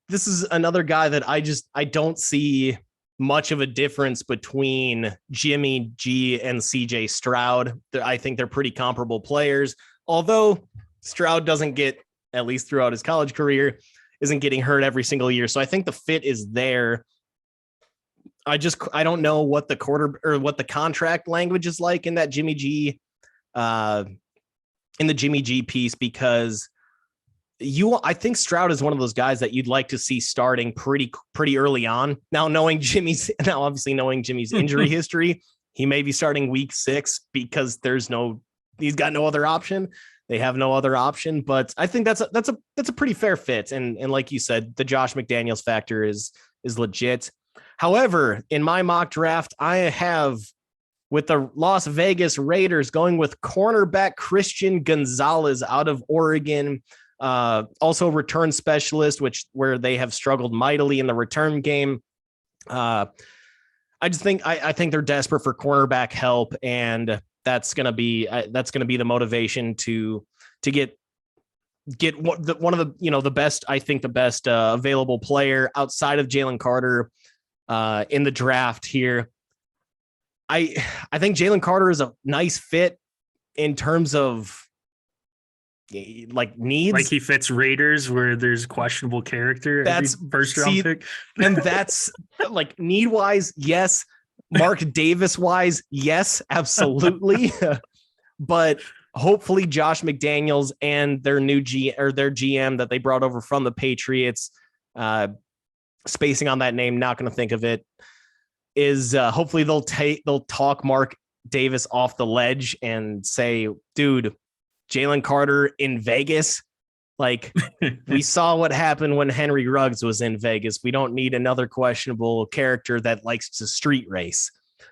this is another guy that I don't see much of a difference between Jimmy G and CJ Stroud. I think they're pretty comparable players, although Stroud doesn't get, at least throughout his college career, isn't getting hurt every single year. So I think the fit is there. I don't know what the contract language is like in that Jimmy G, in the Jimmy G piece, because I think Stroud is one of those guys that you'd like to see starting pretty early on. Now, obviously knowing Jimmy's injury history, he may be starting week 6 because he's got no other option. They have no other option, but I think that's a pretty fair fit. And like you said, the Josh McDaniels factor is legit. However, in my mock draft, I have, with the Las Vegas Raiders, going with cornerback Christian Gonzalez out of Oregon. Also return specialist, where they have struggled mightily in the return game. I think they're desperate for cornerback help, and that's going to be the motivation to get one of the, the best available player outside of Jalen Carter in the draft here. I think Jalen Carter is a nice fit in terms of like needs. Like he fits Raiders where there's questionable character. That's first round pick. And that's like need wise. Yes. Mark Davis wise. Yes, absolutely. But hopefully Josh McDaniels and their new their GM that they brought over from the Patriots, spacing on that name, not going to think of it, is hopefully they'll talk Mark Davis off the ledge and say, dude, Jalen Carter in Vegas. Like we saw what happened when Henry Ruggs was in Vegas. We don't need another questionable character that likes to street race.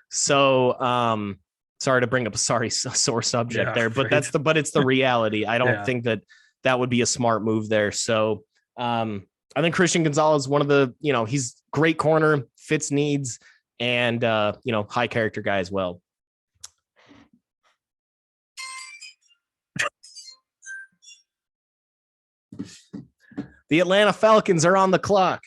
So, sorry to bring up a sore subject there, but it's the reality. I don't think that would be a smart move there. So, I think Christian Gonzalez, one of the, he's great corner, fits needs, and high character guy as well. The Atlanta Falcons are on the clock.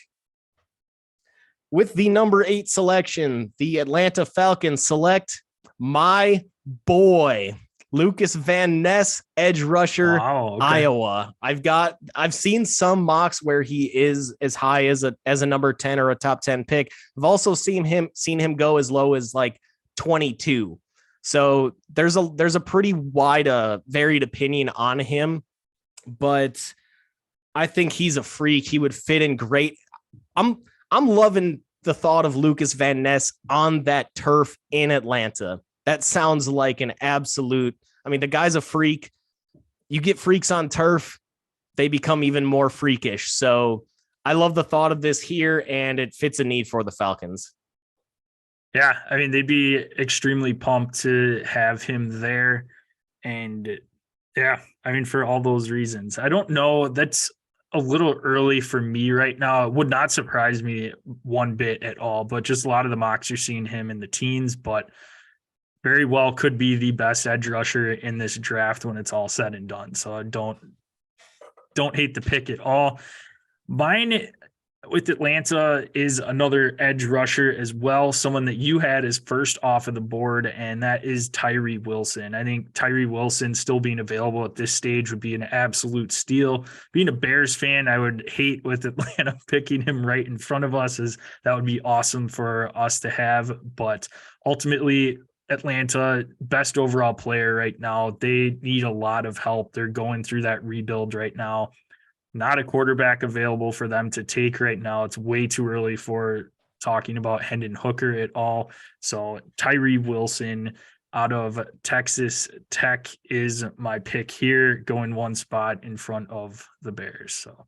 With the number 8 selection, the Atlanta Falcons select my boy, Lucas Van Ness, edge rusher, Iowa. I've seen some mocks where he is as high as a number 10 or a top 10 pick. I've also seen him go as low as like 22. So there's a pretty wide, varied opinion on him, but I think he's a freak. He would fit in great. I'm loving the thought of Lucas Van Ness on that turf in Atlanta. That sounds like an absolute. I mean, the guy's a freak. You get freaks on turf, they become even more freakish. So I love the thought of this here, and it fits a need for the Falcons. Yeah, I mean, they'd be extremely pumped to have him there. And yeah, I mean, for all those reasons. I don't know. That's a little early for me right now. It would not surprise me one bit at all, but just a lot of the mocks are seeing him in the teens. But very well could be the best edge rusher in this draft when it's all said and done. So I don't hate the pick at all. Mine with Atlanta is another edge rusher as well, someone that you had as first off of the board, and that is Tyree Wilson. I think Tyree Wilson still being available at this stage would be an absolute steal. Being a Bears fan, I would hate with Atlanta picking him right in front of us, as that would be awesome for us to have. But ultimately, Atlanta, best overall player right now. They need a lot of help. They're going through that rebuild right now. Not a quarterback available for them to take right now. It's way too early for talking about Hendon Hooker at all. So Tyree Wilson out of Texas Tech is my pick here, going one spot in front of the Bears. So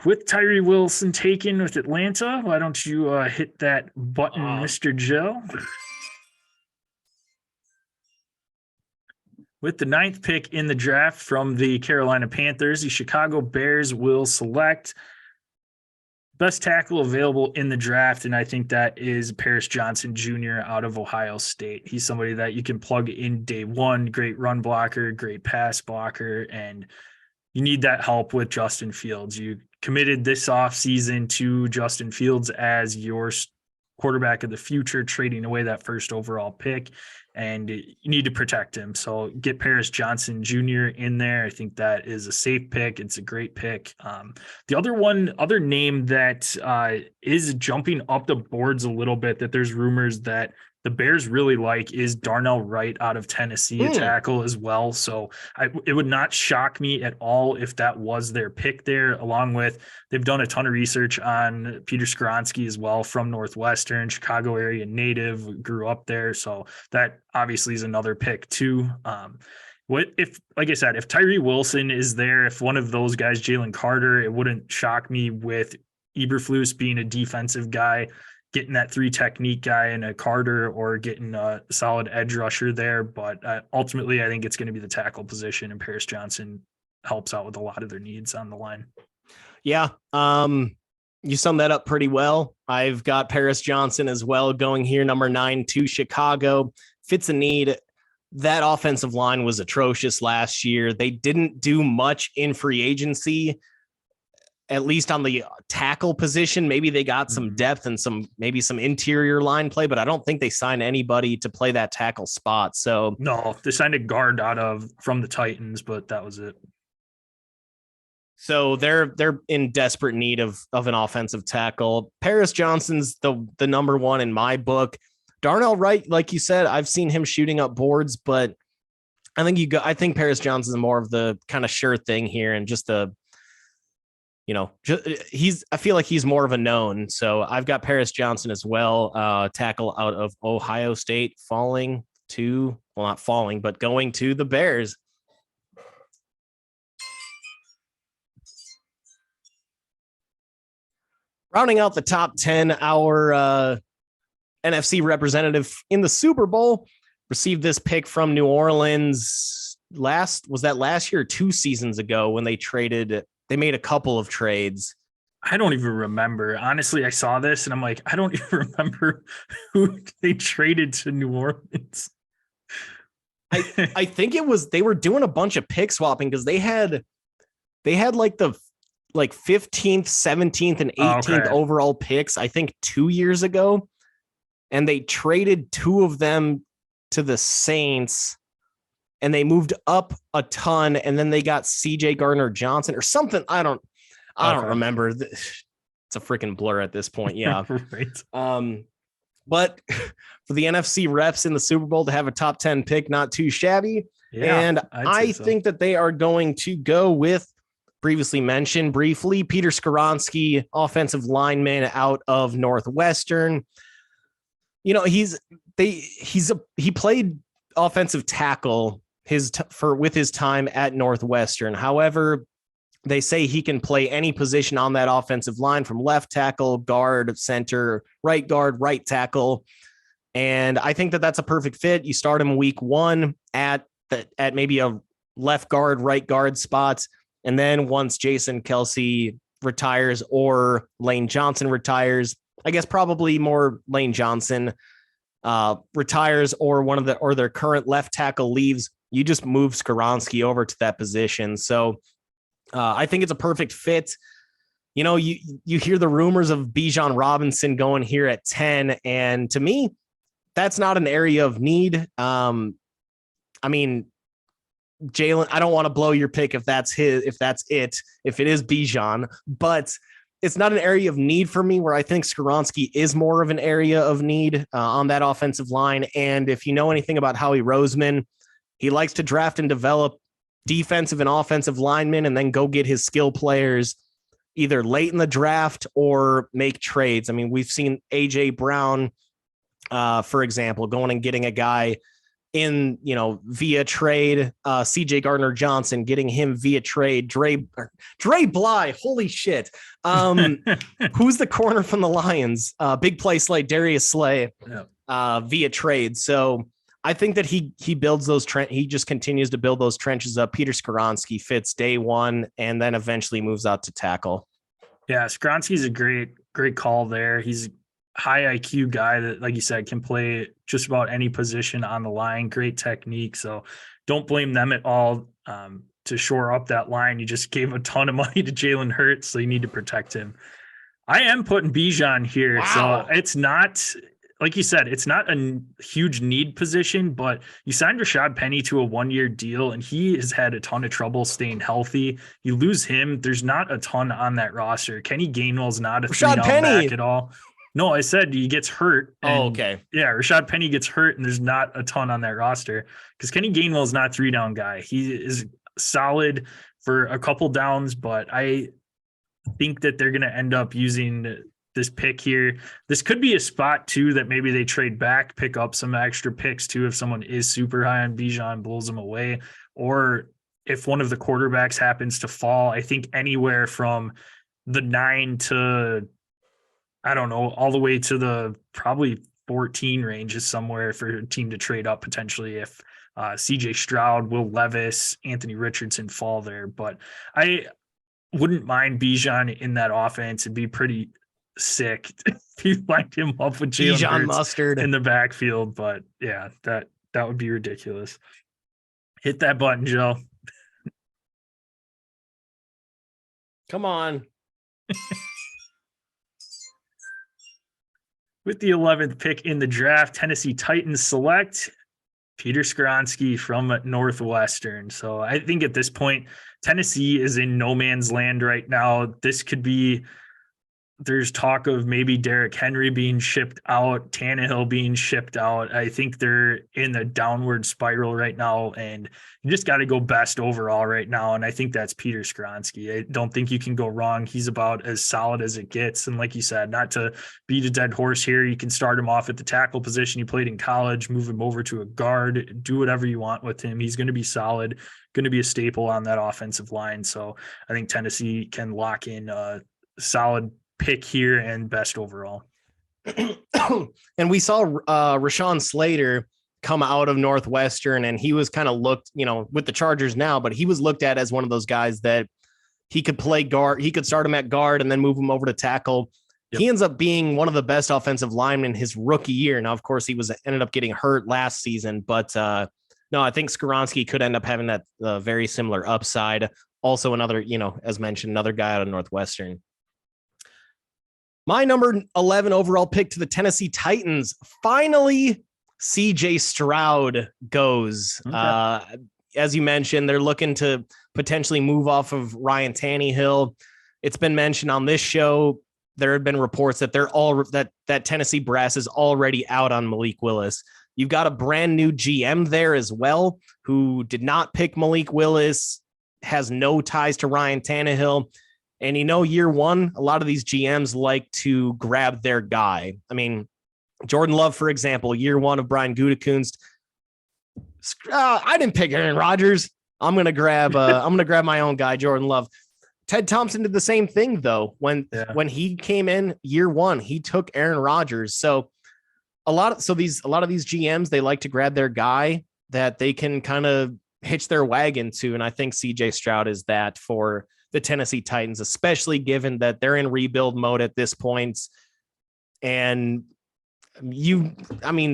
with Tyree Wilson taken with Atlanta, why don't you hit that button, Mr. Joe? With the 9th pick in the draft from the Carolina Panthers, the Chicago Bears will select best tackle available in the draft, and I think that is Paris Johnson Jr. out of Ohio State. He's somebody that you can plug in day one, great run blocker, great pass blocker, and you need that help with Justin Fields. You committed this offseason to Justin Fields as your quarterback of the future, trading away that first overall pick, and you need to protect him. So get Paris Johnson Jr. in there. I think that is a safe pick. It's a great pick. The other name that is jumping up the boards a little bit that there's rumors that the Bears really like is Darnell Wright out of Tennessee, a tackle as well. So it would not shock me at all if that was their pick there, along with they've done a ton of research on Peter Skoronski as well, from Northwestern, Chicago area native, grew up there. So that obviously is another pick too. Like I said, if Tyree Wilson is there, if one of those guys, Jalen Carter, it wouldn't shock me with Eberflus being a defensive guy, getting that 3 technique guy in a Carter, or getting a solid edge rusher there. But ultimately, I think it's going to be the tackle position, and Paris Johnson helps out with a lot of their needs on the line. Yeah. You summed that up pretty well. I've got Paris Johnson as well going here, number 9 to Chicago. Fits a need. That offensive line was atrocious last year. They didn't do much in free agency, at least on the tackle position. Maybe they got some depth and maybe some interior line play, but I don't think they signed anybody to play that tackle spot. So no, they signed a guard from the Titans, but that was it. So they're in desperate need of an offensive tackle. Paris Johnson's the number 1 in my book. Darnell Wright, like you said, I've seen him shooting up boards, but I think Paris Johnson's more of the kind of sure thing here, and just I feel like he's more of a known. So I've got Paris Johnson as well, tackle out of Ohio State, going to the Bears. Rounding out the top 10, our NFC representative in the Super Bowl received this pick from New Orleans last year or 2 seasons ago, when they made a couple of trades. I don't even remember. Honestly, I saw this and I'm like, I don't even remember who they traded to New Orleans. I think they were doing a bunch of pick swapping, because they had like the 15th, 17th, and 18th overall picks, I think 2 years ago. And they traded 2 of them to the Saints, and they moved up a ton, and then they got CJ Gardner-Johnson or something. I don't remember. It's a freaking blur at this point. Yeah. Right. But for the NFC refs in the Super Bowl to have a top 10 pick, not too shabby. Yeah, and I think that they are going to go with, previously mentioned briefly, Peter Skoronski, offensive lineman out of Northwestern. He played offensive tackle with his time at Northwestern. However, they say he can play any position on that offensive line, from left tackle, guard, center, right guard, right tackle. And I think that that's a perfect fit. You start him week 1 at maybe a left guard, right guard spots. And then once Jason Kelce retires or Lane Johnson retires, I guess probably more Lane Johnson, retires or their current left tackle leaves, you just move Skoronski over to that position. So I think it's a perfect fit. You know, you hear the rumors of Bijan Robinson going here at 10, and to me, that's not an area of need. I mean, Jalen, I don't want to blow your pick if it is Bijan, but it's not an area of need for me where I think Skoronski is more of an area of need on that offensive line. And if you know anything about Howie Roseman, he likes to draft and develop defensive and offensive linemen and then go get his skill players either late in the draft or make trades. I mean, we've seen AJ Brown, for example, going and getting a guy in, via trade, CJ Gardner-Johnson, getting him via trade, Dre Bly, holy shit. Who's the corner from the Lions? Big play Slay, Darius Slay, via trade. So I think that he builds those he just continues to build those trenches up. Peter Skoronski fits day one and then eventually moves out to tackle. Yeah, Skoronski's a great call there. He's high IQ guy that, like you said, can play just about any position on the line. Great technique. So don't blame them at all to shore up that line. You just gave a ton of money to Jalen Hurts, so you need to protect him. I am putting Bijan here. Wow. So it's not, like you said, it's not a huge need position, but you signed Rashad Penny to a 1-year deal, and he has had a ton of trouble staying healthy. You lose him, there's not a ton on that roster. Kenny Gainwell's not a Rashad Penny back at all. No, I said he gets hurt. Okay. Yeah, Rashad Penny gets hurt, and there's not a ton on that roster because Kenny Gainwell's not 3-down guy. He is solid for a couple downs, but I think that they're going to end up using this pick here. This could be a spot too that maybe they trade back, pick up some extra picks too if someone is super high on Bijan, blows them away, or if one of the quarterbacks happens to fall. I think anywhere from the 9 to, I don't know, all the way to the probably 14 range is somewhere for a team to trade up potentially if CJ Stroud, Will Levis, Anthony Richardson fall there. But I wouldn't mind Bijan in that offense. It'd be pretty sick if you lined him up with Jalen Mustard in the backfield. But yeah, that would be ridiculous. Hit that button, Joe. Come on. With the 11th pick in the draft, Tennessee Titans select Peter Skoronski from Northwestern. So I think at this point, Tennessee is in no man's land right now. This could be, there's talk of maybe Derrick Henry being shipped out, Tannehill being shipped out. I think they're in a downward spiral right now, and you just got to go best overall right now. And I think that's Peter Skoronski. I don't think you can go wrong. He's about as solid as it gets. And like you said, not to beat a dead horse here, you can start him off at the tackle position. He played in college, move him over to a guard, do whatever you want with him. He's going to be solid, going to be a staple on that offensive line. So I think Tennessee can lock in a solid pick here and best overall. And we saw Rashawn Slater come out of Northwestern, and he was kind of looked, with the Chargers now, but he was looked at as one of those guys that he could play guard. He could start him at guard and then move him over to tackle. Yep. He ends up being one of the best offensive linemen his rookie year. Now, of course, he ended up getting hurt last season, but no, I think Skoronski could end up having that very similar upside. Also another, as mentioned, another guy out of Northwestern. My number 11 overall pick to the Tennessee Titans. Finally, CJ Stroud goes. Okay. As you mentioned, they're looking to potentially move off of Ryan Tannehill. It's been mentioned on this show. There have been reports that that Tennessee brass is already out on Malik Willis. You've got a brand new GM there as well, who did not pick Malik Willis, has no ties to Ryan Tannehill. And year one, a lot of these GMs like to grab their guy. I mean, Jordan Love, for example, year one of Brian Gutekunst. I didn't pick Aaron Rodgers. I'm gonna grab my own guy, Jordan Love. Ted Thompson did the same thing though. When he came in year one, he took Aaron Rodgers. So a lot of these GMs, they like to grab their guy that they can kind of hitch their wagon to, and I think CJ Stroud is that for the Tennessee Titans, especially given that they're in rebuild mode at this point. And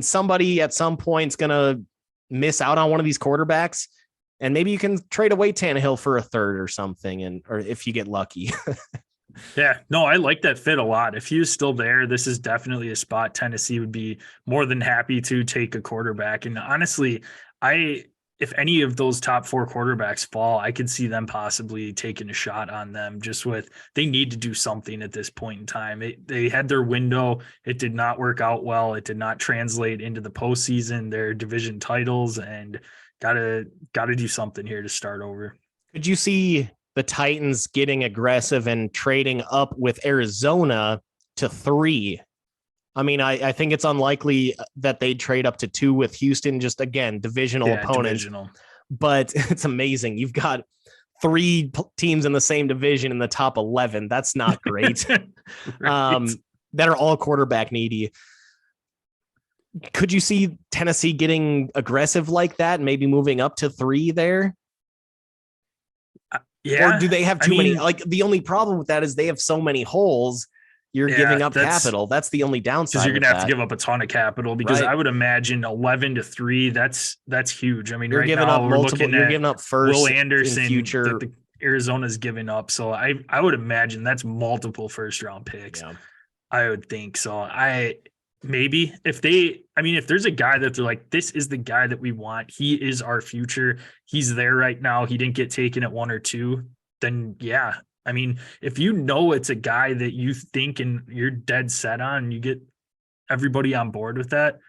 somebody at some point is going to miss out on one of these quarterbacks, and maybe you can trade away Tannehill for a third or something, or if you get lucky. Yeah, no, I like that fit a lot. If he was still there, this is definitely a spot Tennessee would be more than happy to take a quarterback. And honestly, if any of those top 4 quarterbacks fall, I could see them possibly taking a shot on them. They need to do something at this point in time. They had their window. It did not work out well. It did not translate into the postseason, their division titles, and gotta do something here to start over. Could you see the Titans getting aggressive and trading up with Arizona to 3? I mean, I think it's unlikely that they'd trade up to 2 with Houston, just again, divisional opponents. Divisional. But it's amazing. You've got 3 teams in the same division in the top 11. That's not great. Right. That are all quarterback needy. Could you see Tennessee getting aggressive like that, maybe moving up to 3 there? Yeah. Or do they have too many? Like, the only problem with that is they have so many holes. You're giving up capital. That's the only downside. Because you're going to have to give up a ton of capital, because I would imagine 11 to 3. That's huge. I mean, you're giving up multiple. You're giving up first. Will Anderson, in future. that Arizona's giving up. So I would imagine that's multiple first round picks. Yeah. I would think so. Maybe if there's a guy that they're like, this is the guy that we want, he is our future, he's there right now, he didn't get taken at 1 or 2, then yeah. I mean, if you know it's a guy that you think and you're dead set on, and you get everybody on board with that,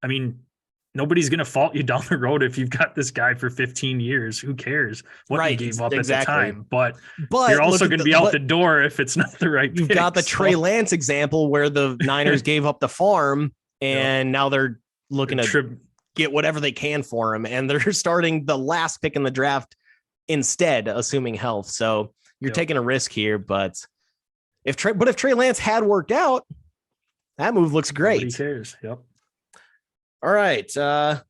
I mean, nobody's going to fault you down the road if you've got this guy for 15 years. Who cares what you gave up at the time? But you're also going to be out the door if it's not the right You've pick, got the Trey Lance example where the Niners gave up the farm, and now they're looking to get whatever they can for him, and they're starting the last pick in the draft instead, assuming health. So you're taking a risk here, but if Trey Lance had worked out, that move looks great. Nobody cares. Yep. All right. The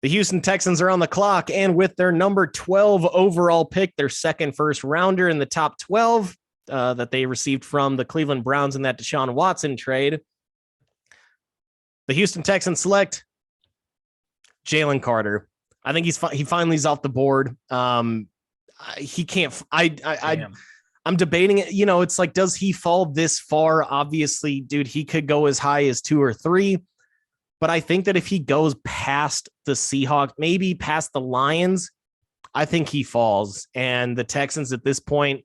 Houston Texans are on the clock, and with their number 12 overall pick, their second first rounder in the top 12 that they received from the Cleveland Browns in that Deshaun Watson trade, the Houston Texans select Jalen Carter. I think he finally is off the board. He can't. I'm debating it. You know, it's like, does he fall this far? Obviously, dude, he could go as high as 2 or 3. But I think that if he goes past the Seahawks, maybe past the Lions, I think he falls. And the Texans at this point,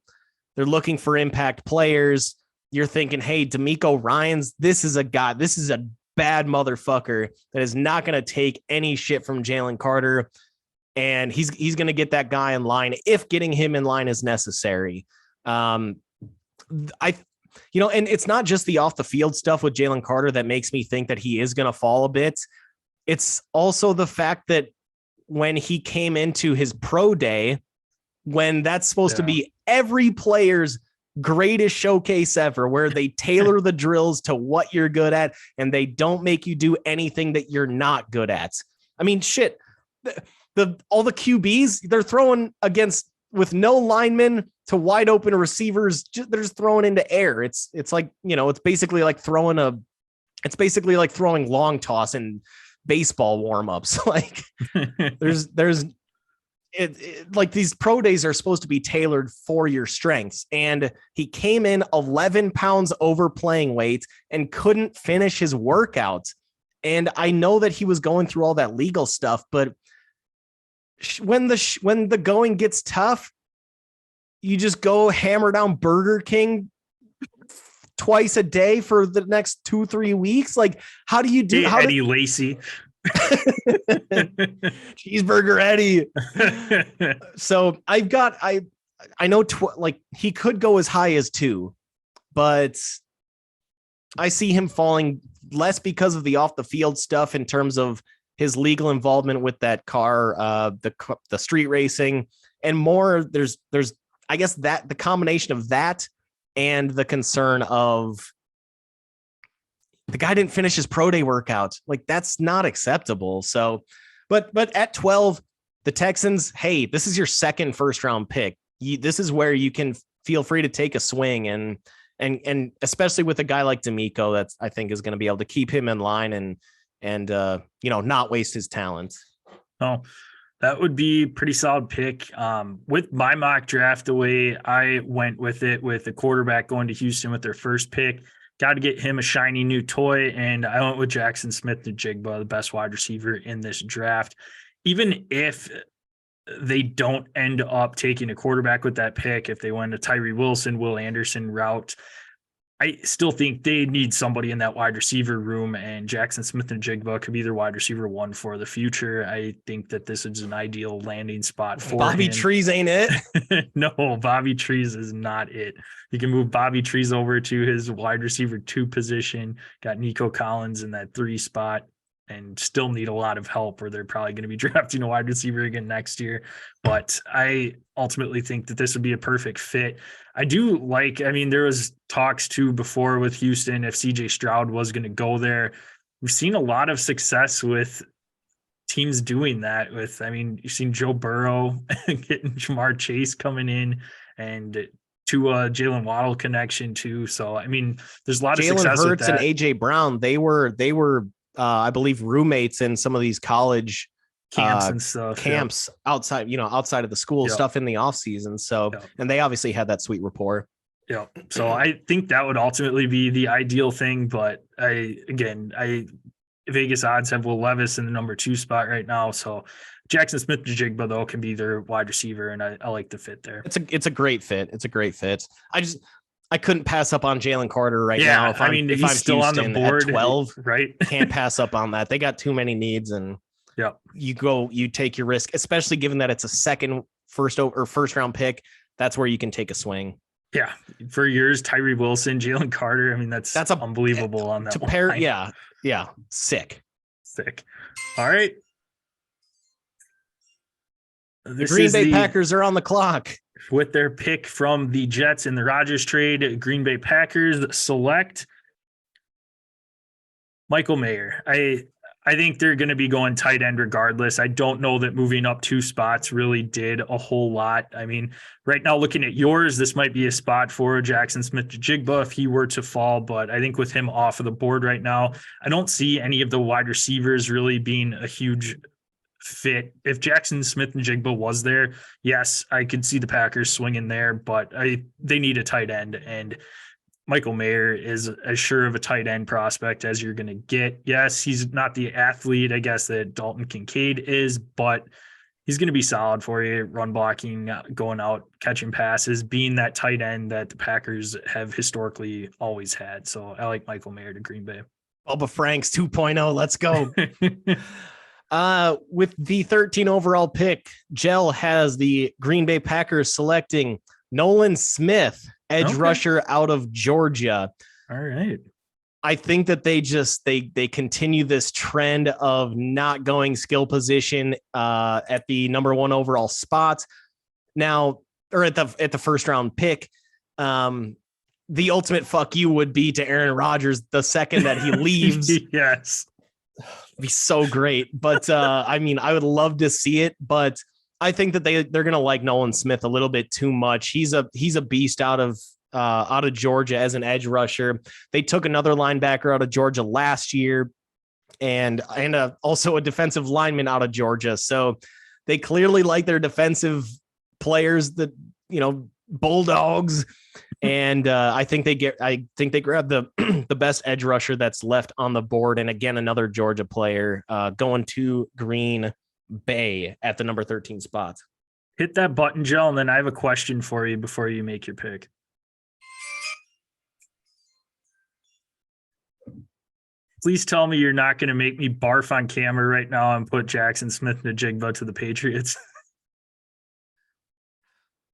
they're looking for impact players. You're thinking, hey, D'Amico Ryans, this is a bad motherfucker that is not going to take any shit from Jalen Carter. And he's going to get that guy in line if getting him in line is necessary. And it's not just the off the field stuff with Jalen Carter that makes me think that he is going to fall a bit. It's also the fact that when he came into his pro day, when that's supposed to be every player's greatest showcase ever, where they tailor the drills to what you're good at and they don't make you do anything that you're not good at. I mean, shit, all the QBs they're throwing against with no linemen to wide open receivers, they're just throwing into air. It's like, it's basically like throwing long toss in baseball warmups. Like like these pro days are supposed to be tailored for your strengths. And he came in 11 pounds over playing weight and couldn't finish his workout. And I know that he was going through all that legal stuff, but when the going gets tough, you just go hammer down Burger King twice a day for the next 2-3 weeks. Like, how do you do? Eddie Lacy, cheeseburger Eddie. So I know he could go as high as 2, but I see him falling less because of the off the field stuff in terms of his legal involvement with that car, the street racing, and more. There's I guess that the combination of that and the concern of the guy didn't finish his pro day workout. Like, that's not acceptable. So, but at 12, the Texans, hey, this is your second first round pick. This is where you can feel free to take a swing. And especially with a guy like D'Amico, that's, I think, is going to be able to keep him in line and not waste his talent. Oh, that would be pretty solid pick. With my mock draft, the way I went with it, with the quarterback going to Houston with their first pick, got to get him a shiny new toy. And I went with Jackson Smith-Njigba, the best wide receiver in this draft. Even if they don't end up taking a quarterback with that pick, if they went a Tyree Wilson, Will Anderson route, I still think they need somebody in that wide receiver room, and Jackson Smith-Njigba could be their wide receiver one for the future. I think that this is an ideal landing spot for Bobby him. Trees ain't it? No, Bobby Trees is not it. You can move Bobby Trees over to his wide receiver 2 position. Got Nico Collins in that 3 spot, and still need a lot of help, where they're probably going to be drafting a wide receiver again next year. But I ultimately think that this would be a perfect fit. I do like, I mean, there was talks too before with Houston, if CJ Stroud was going to go there. We've seen a lot of success with teams doing that with, I mean, you've seen Joe Burrow getting Jamar Chase coming in, and to a Jalen Waddle connection too. So, I mean, there's a lot of success with that. Jalen Hurts and AJ Brown, they were I believe roommates in some of these college camps and stuff, camps outside of the school, stuff in the off season. So, and they obviously had that sweet rapport. Yeah. So I think that would ultimately be the ideal thing. But Vegas odds have Will Levis in the number 2 spot right now. So Jackson Smith-Njigba, though, can be their wide receiver, and I like the fit there. It's a great fit. It's a great fit. I couldn't pass up on Jalen Carter right now. If I'm still Houston on the board at 12, right? Can't pass up on that. They got too many needs, and you take your risk, especially given that it's a first round pick. That's where you can take a swing. Yeah, for years, Tyree Wilson, Jalen Carter. I mean, that's unbelievable on that to pair. Yeah, sick. All right. The Green Bay Packers are on the clock with their pick from the Jets in the Rodgers trade. Green Bay Packers select Michael Mayer. I think they're going to be going tight end regardless. I don't know that moving up 2 spots really did a whole lot. I mean, right now, looking at yours, this might be a spot for Jackson Smith-Njigba if he were to fall, but I think with him off of the board right now, I don't see any of the wide receivers really being a huge fit. If Jackson Smith-Njigba was there, yes, I could see the Packers swinging there, but they need a tight end, and Michael Mayer is as sure of a tight end prospect as you're going to get. Yes, he's not the athlete, I guess, that Dalton Kincaid is, but he's going to be solid for you, run blocking, going out, catching passes, being that tight end that the Packers have historically always had. So I like Michael Mayer to Green Bay. Bubba Franks 2.0. Let's go. With the 13 overall pick, Gel has the Green Bay Packers selecting Nolan Smith, edge rusher out of Georgia. All right. I think that they continue this trend of not going skill position at the number 1 overall spot now, or at the first round pick. The ultimate fuck you would be to Aaron Rodgers the second that he leaves. Yes. It'd be so great. But I mean, I would love to see it, but I think that they're going to like Nolan Smith a little bit too much. He's a beast out of Georgia as an edge rusher. They took another linebacker out of Georgia last year, and also a defensive lineman out of Georgia. So they clearly like their defensive players, that Bulldogs. And I think they grab the best edge rusher that's left on the board. And again, another Georgia player going to Green Bay at the number 13 spot. Hit that button, Joe, and then I have a question for you before you make your pick. Please tell me you're not going to make me barf on camera right now and put Jackson Smith-Njigba to the Patriots.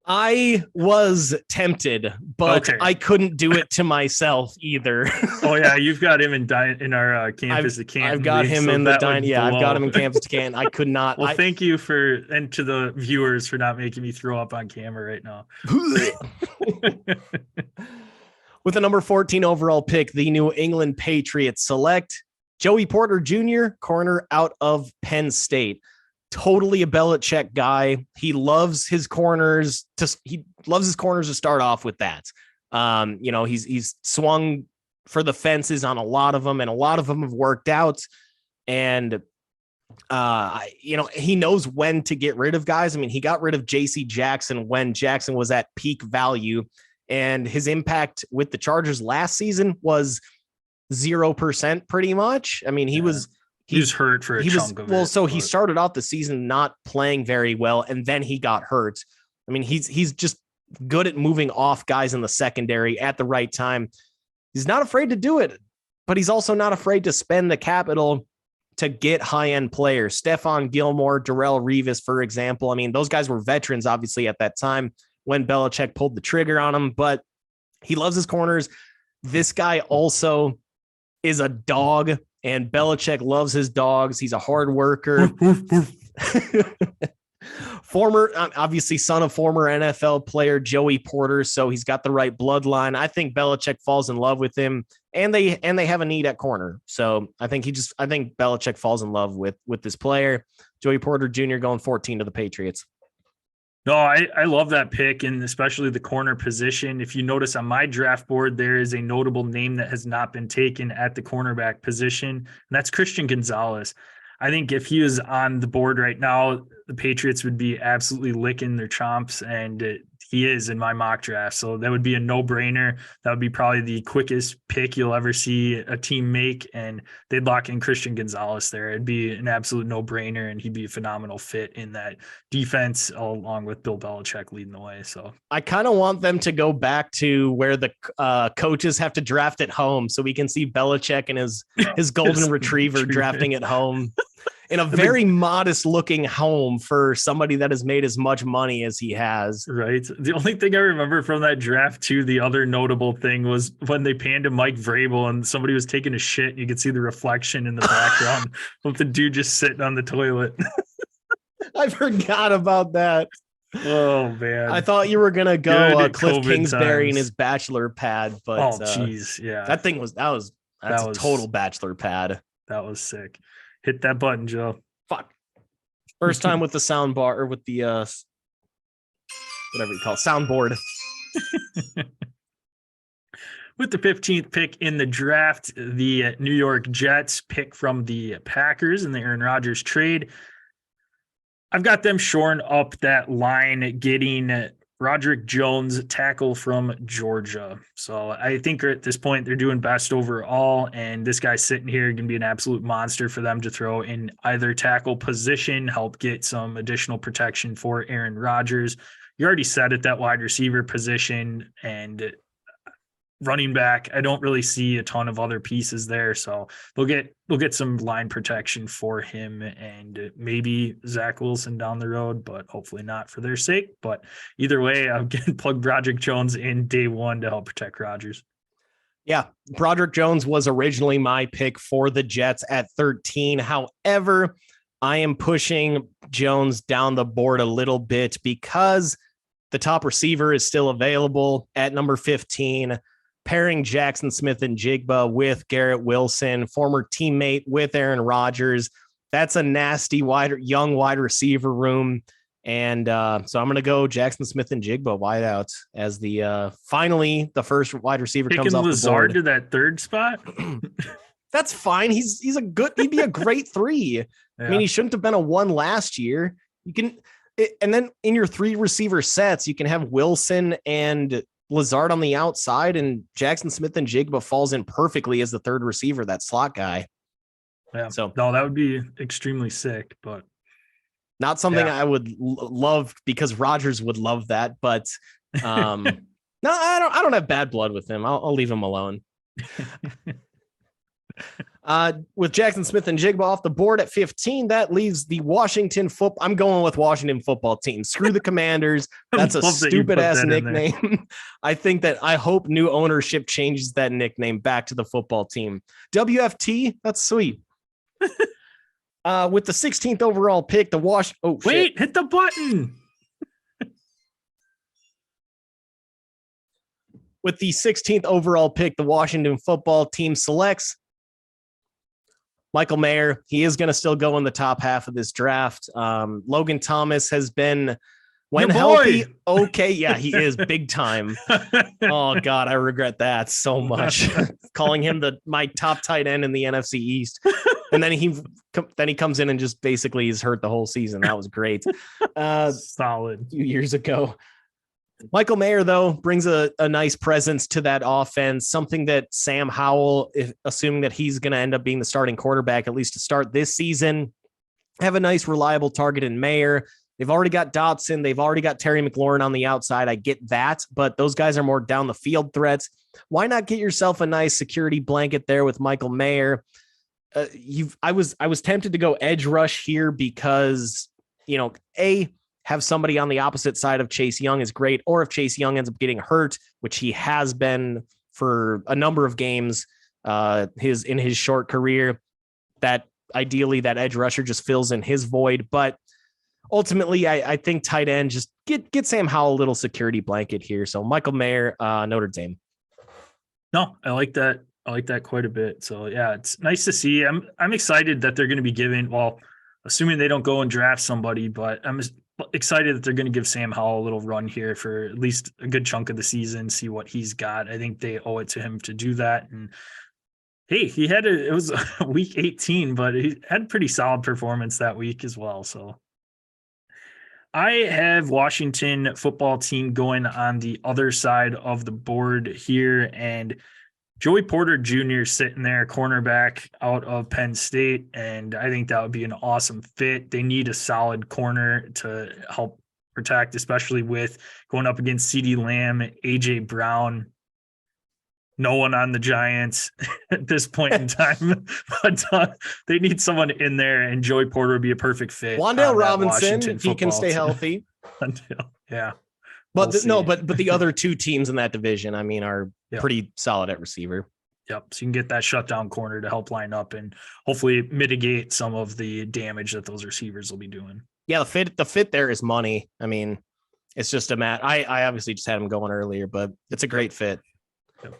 I was tempted, but I couldn't do it to myself either. Oh yeah, you've got him in our campus at Canton. I've got him in the Canton. Yeah, I've got him in campus at Canton. I could not. Well, thank you and to the viewers for not making me throw up on camera right now. With the number 14 overall pick, the New England Patriots select Joey Porter Jr., corner out of Penn State. totally a Belichick guy. He loves his corners to start off with that. He's swung for the fences on a lot of them, and a lot of them have worked out. And he knows when to get rid of guys. I mean, he got rid of JC Jackson when Jackson was at peak value, and his impact with the Chargers last season was 0% pretty much. I mean, he was hurt for a chunk of it. Well, so he started off the season not playing very well, and then he got hurt. I mean, he's just good at moving off guys in the secondary at the right time. He's not afraid to do it, but he's also not afraid to spend the capital to get high-end players. Stephon Gilmore, Darrelle Revis, for example. I mean, those guys were veterans, obviously, at that time when Belichick pulled the trigger on him, but he loves his corners. This guy also is a dog, and Belichick loves his dogs. He's a hard worker. Obviously son of former NFL player Joey Porter, so he's got the right bloodline. I think Belichick falls in love with him, and they have a need at corner. So I think Belichick falls in love with this player. Joey Porter Jr. going 14 to the Patriots. No, I love that pick, and especially the corner position. If you notice on my draft board, there is a notable name that has not been taken at the cornerback position, and that's Christian Gonzalez. I think if he was on the board right now, the Patriots would be absolutely licking their chomps, and he is in my mock draft. So that would be a no-brainer. That would be probably the quickest pick you'll ever see a team make, and they'd lock in Christian Gonzalez there. It'd be an absolute no-brainer, and he'd be a phenomenal fit in that defense along with Bill Belichick leading the way. So I kind of want them to go back to where the coaches have to draft at home, so we can see Belichick and his golden retriever drafting at home. In a very modest looking home for somebody that has made as much money as he has. Right. The only thing I remember from that draft too, the other notable thing was when they panned to Mike Vrabel and somebody was taking a shit and you could see the reflection in the background of the dude just sitting on the toilet. I forgot about that. Oh man. I thought you were going to go Cliff COVID Kingsbury times. in his bachelor pad, but geez. Yeah. that's a total bachelor pad. That was sick. Hit that button, Joe. Fuck. First time with the sound bar, or with the whatever you call it, soundboard. With the 15th pick in the draft, the New York Jets pick from the Packers in the Aaron Rodgers trade. I've got them shoring up that line, getting Roderick Jones, tackle from Georgia. So I think at this point they're doing best overall, and this guy sitting here can be an absolute monster for them to throw in either tackle position, help get some additional protection for Aaron Rodgers. You already said it, that wide receiver position and running back. I don't really see a ton of other pieces there, so they'll get some line protection for him and maybe Zach Wilson down the road, but hopefully not for their sake. But either way, I'm getting plugged Broderick Jones in day one to help protect Rodgers. Yeah, Broderick Jones was originally my pick for the Jets at 13. However, I am pushing Jones down the board a little bit because the top receiver is still available at number 15. Pairing Jackson Smith-Njigba with Garrett Wilson, former teammate with Aaron Rodgers. That's a nasty young wide receiver room. And so I'm going to go Jackson Smith-Njigba wide out as finally the first wide receiver comes off the board. To that third spot. That's fine. He'd be a great 3. Yeah. I mean, he shouldn't have been a 1 last year. And then in your 3 receiver sets, you can have Wilson and Lazard on the outside, and Jackson Smith-Njigba falls in perfectly as the third receiver, that slot guy. Yeah. So no, that would be extremely sick, but not something I would love because Rodgers would love that. But no, I don't have bad blood with him. I'll leave him alone. With Jackson Smith-Njigba off the board at 15, that leaves the Washington football. I'm going with Washington football team. Screw the Commanders. That's a stupid ass nickname. I hope new ownership changes that nickname back to the football team. WFT. That's sweet. With the 16th overall pick, the hit the button. With the 16th overall pick, the Washington football team selects Michael Mayer, he is going to still go in the top half of this draft. Logan Thomas has been, when healthy, okay. Yeah, he is big time. Oh God, I regret that so much. Calling him my top tight end in the NFC East. And then he comes in and just basically is hurt the whole season. That was great. Solid. A few years ago. Michael Mayer, though, brings a nice presence to that offense, something that Sam Howell, assuming that he's going to end up being the starting quarterback, at least to start this season, have a nice, reliable target in Mayer. They've already got Dotson. They've already got Terry McLaurin on the outside. I get that, but those guys are more down the field threats. Why not get yourself a nice security blanket there with Michael Mayer? I was tempted to go edge rush here because, have somebody on the opposite side of Chase Young is great. Or if Chase Young ends up getting hurt, which he has been for a number of games, in his short career, that ideally that edge rusher just fills in his void. But ultimately, I think tight end, just get Sam Howell a little security blanket here. So Michael Mayer, Notre Dame. No, I like that. I like that quite a bit. So yeah, it's nice to see. I'm excited that they're going to be giving, well, assuming they don't go and draft somebody, but I'm excited that they're going to give Sam Howell a little run here for at least a good chunk of the season, see what he's got. I think they owe it to him to do that. And hey, it was week 18, but he had a pretty solid performance that week as well. So I have Washington football team going on the other side of the board here, and Joey Porter Jr. sitting there, cornerback out of Penn State, and I think that would be an awesome fit. They need a solid corner to help protect, especially with going up against CeeDee Lamb, A.J. Brown. No one on the Giants at this point in time, but they need someone in there, and Joey Porter would be a perfect fit. Wan'Dale Robinson, if he can stay healthy. Yeah. But but the other two teams in that division, I mean, are pretty solid at receiver. Yep. So you can get that shutdown corner to help line up and hopefully mitigate some of the damage that those receivers will be doing. Yeah, the fit there is money. I mean, it's just a match. I obviously just had him going earlier, but it's a great fit. Yep.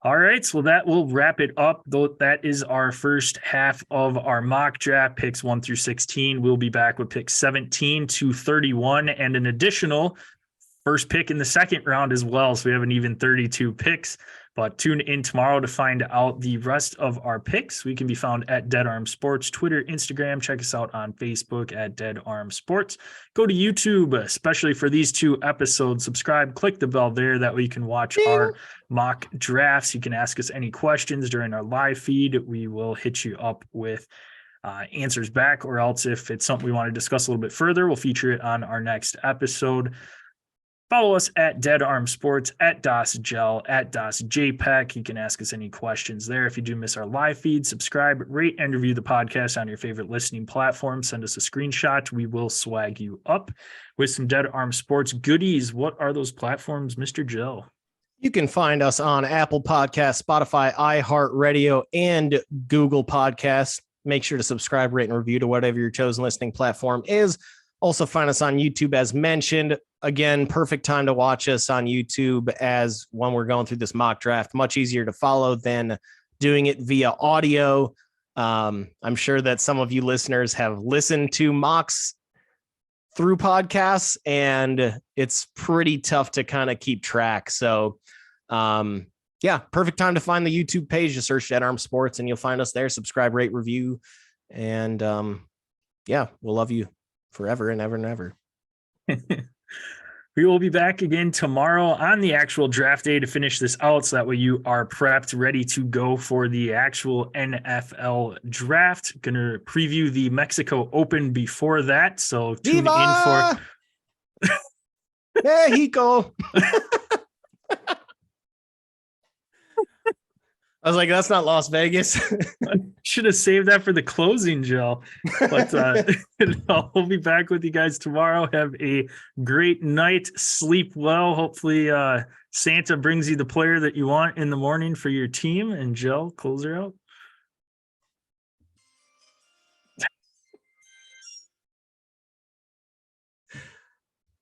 All right, so that will wrap it up. Though that is our first half of our mock draft, picks 1 through 16. We'll be back with picks 17 to 31 and an additional first pick in the second round as well. So we have an even 32 picks, but tune in tomorrow to find out the rest of our picks. We can be found at Dead Arm Sports, Twitter, Instagram. Check us out on Facebook at Dead Arm Sports. Go to YouTube, especially for these two episodes. Subscribe, click the bell there. That way you can watch our mock drafts. You can ask us any questions during our live feed. We will hit you up with answers back, or else if it's something we want to discuss a little bit further, we'll feature it on our next episode. Follow us at Dead Arm Sports, at DosGel, at DosJPEG. You can ask us any questions there. If you do miss our live feed, subscribe, rate, and review the podcast on your favorite listening platform. Send us a screenshot. We will swag you up with some Dead Arm Sports goodies. What are those platforms, Mr. Gel? You can find us on Apple Podcasts, Spotify, iHeartRadio, and Google Podcasts. Make sure to subscribe, rate, and review to whatever your chosen listening platform is. Also find us on YouTube, as mentioned. Again, perfect time to watch us on YouTube as when we're going through this mock draft. Much easier to follow than doing it via audio. I'm sure that some of you listeners have listened to mocks through podcasts, and it's pretty tough to kind of keep track. So, perfect time to find the YouTube page. Just search Dead Arm Sports and you'll find us there. Subscribe, rate, review, and we'll love you forever and ever and ever. We will be back again tomorrow on the actual draft day to finish this out, so that way you are prepped, ready to go for the actual NFL draft. Going to preview the Mexico Open before that, so tune Viva! In for Mexico. I was like, that's not Las Vegas. I should have saved that for the closing, Joe. But I'll be back with you guys tomorrow. Have a great night. Sleep well. Hopefully Santa brings you the player that you want in the morning for your team. And Joe, close her out.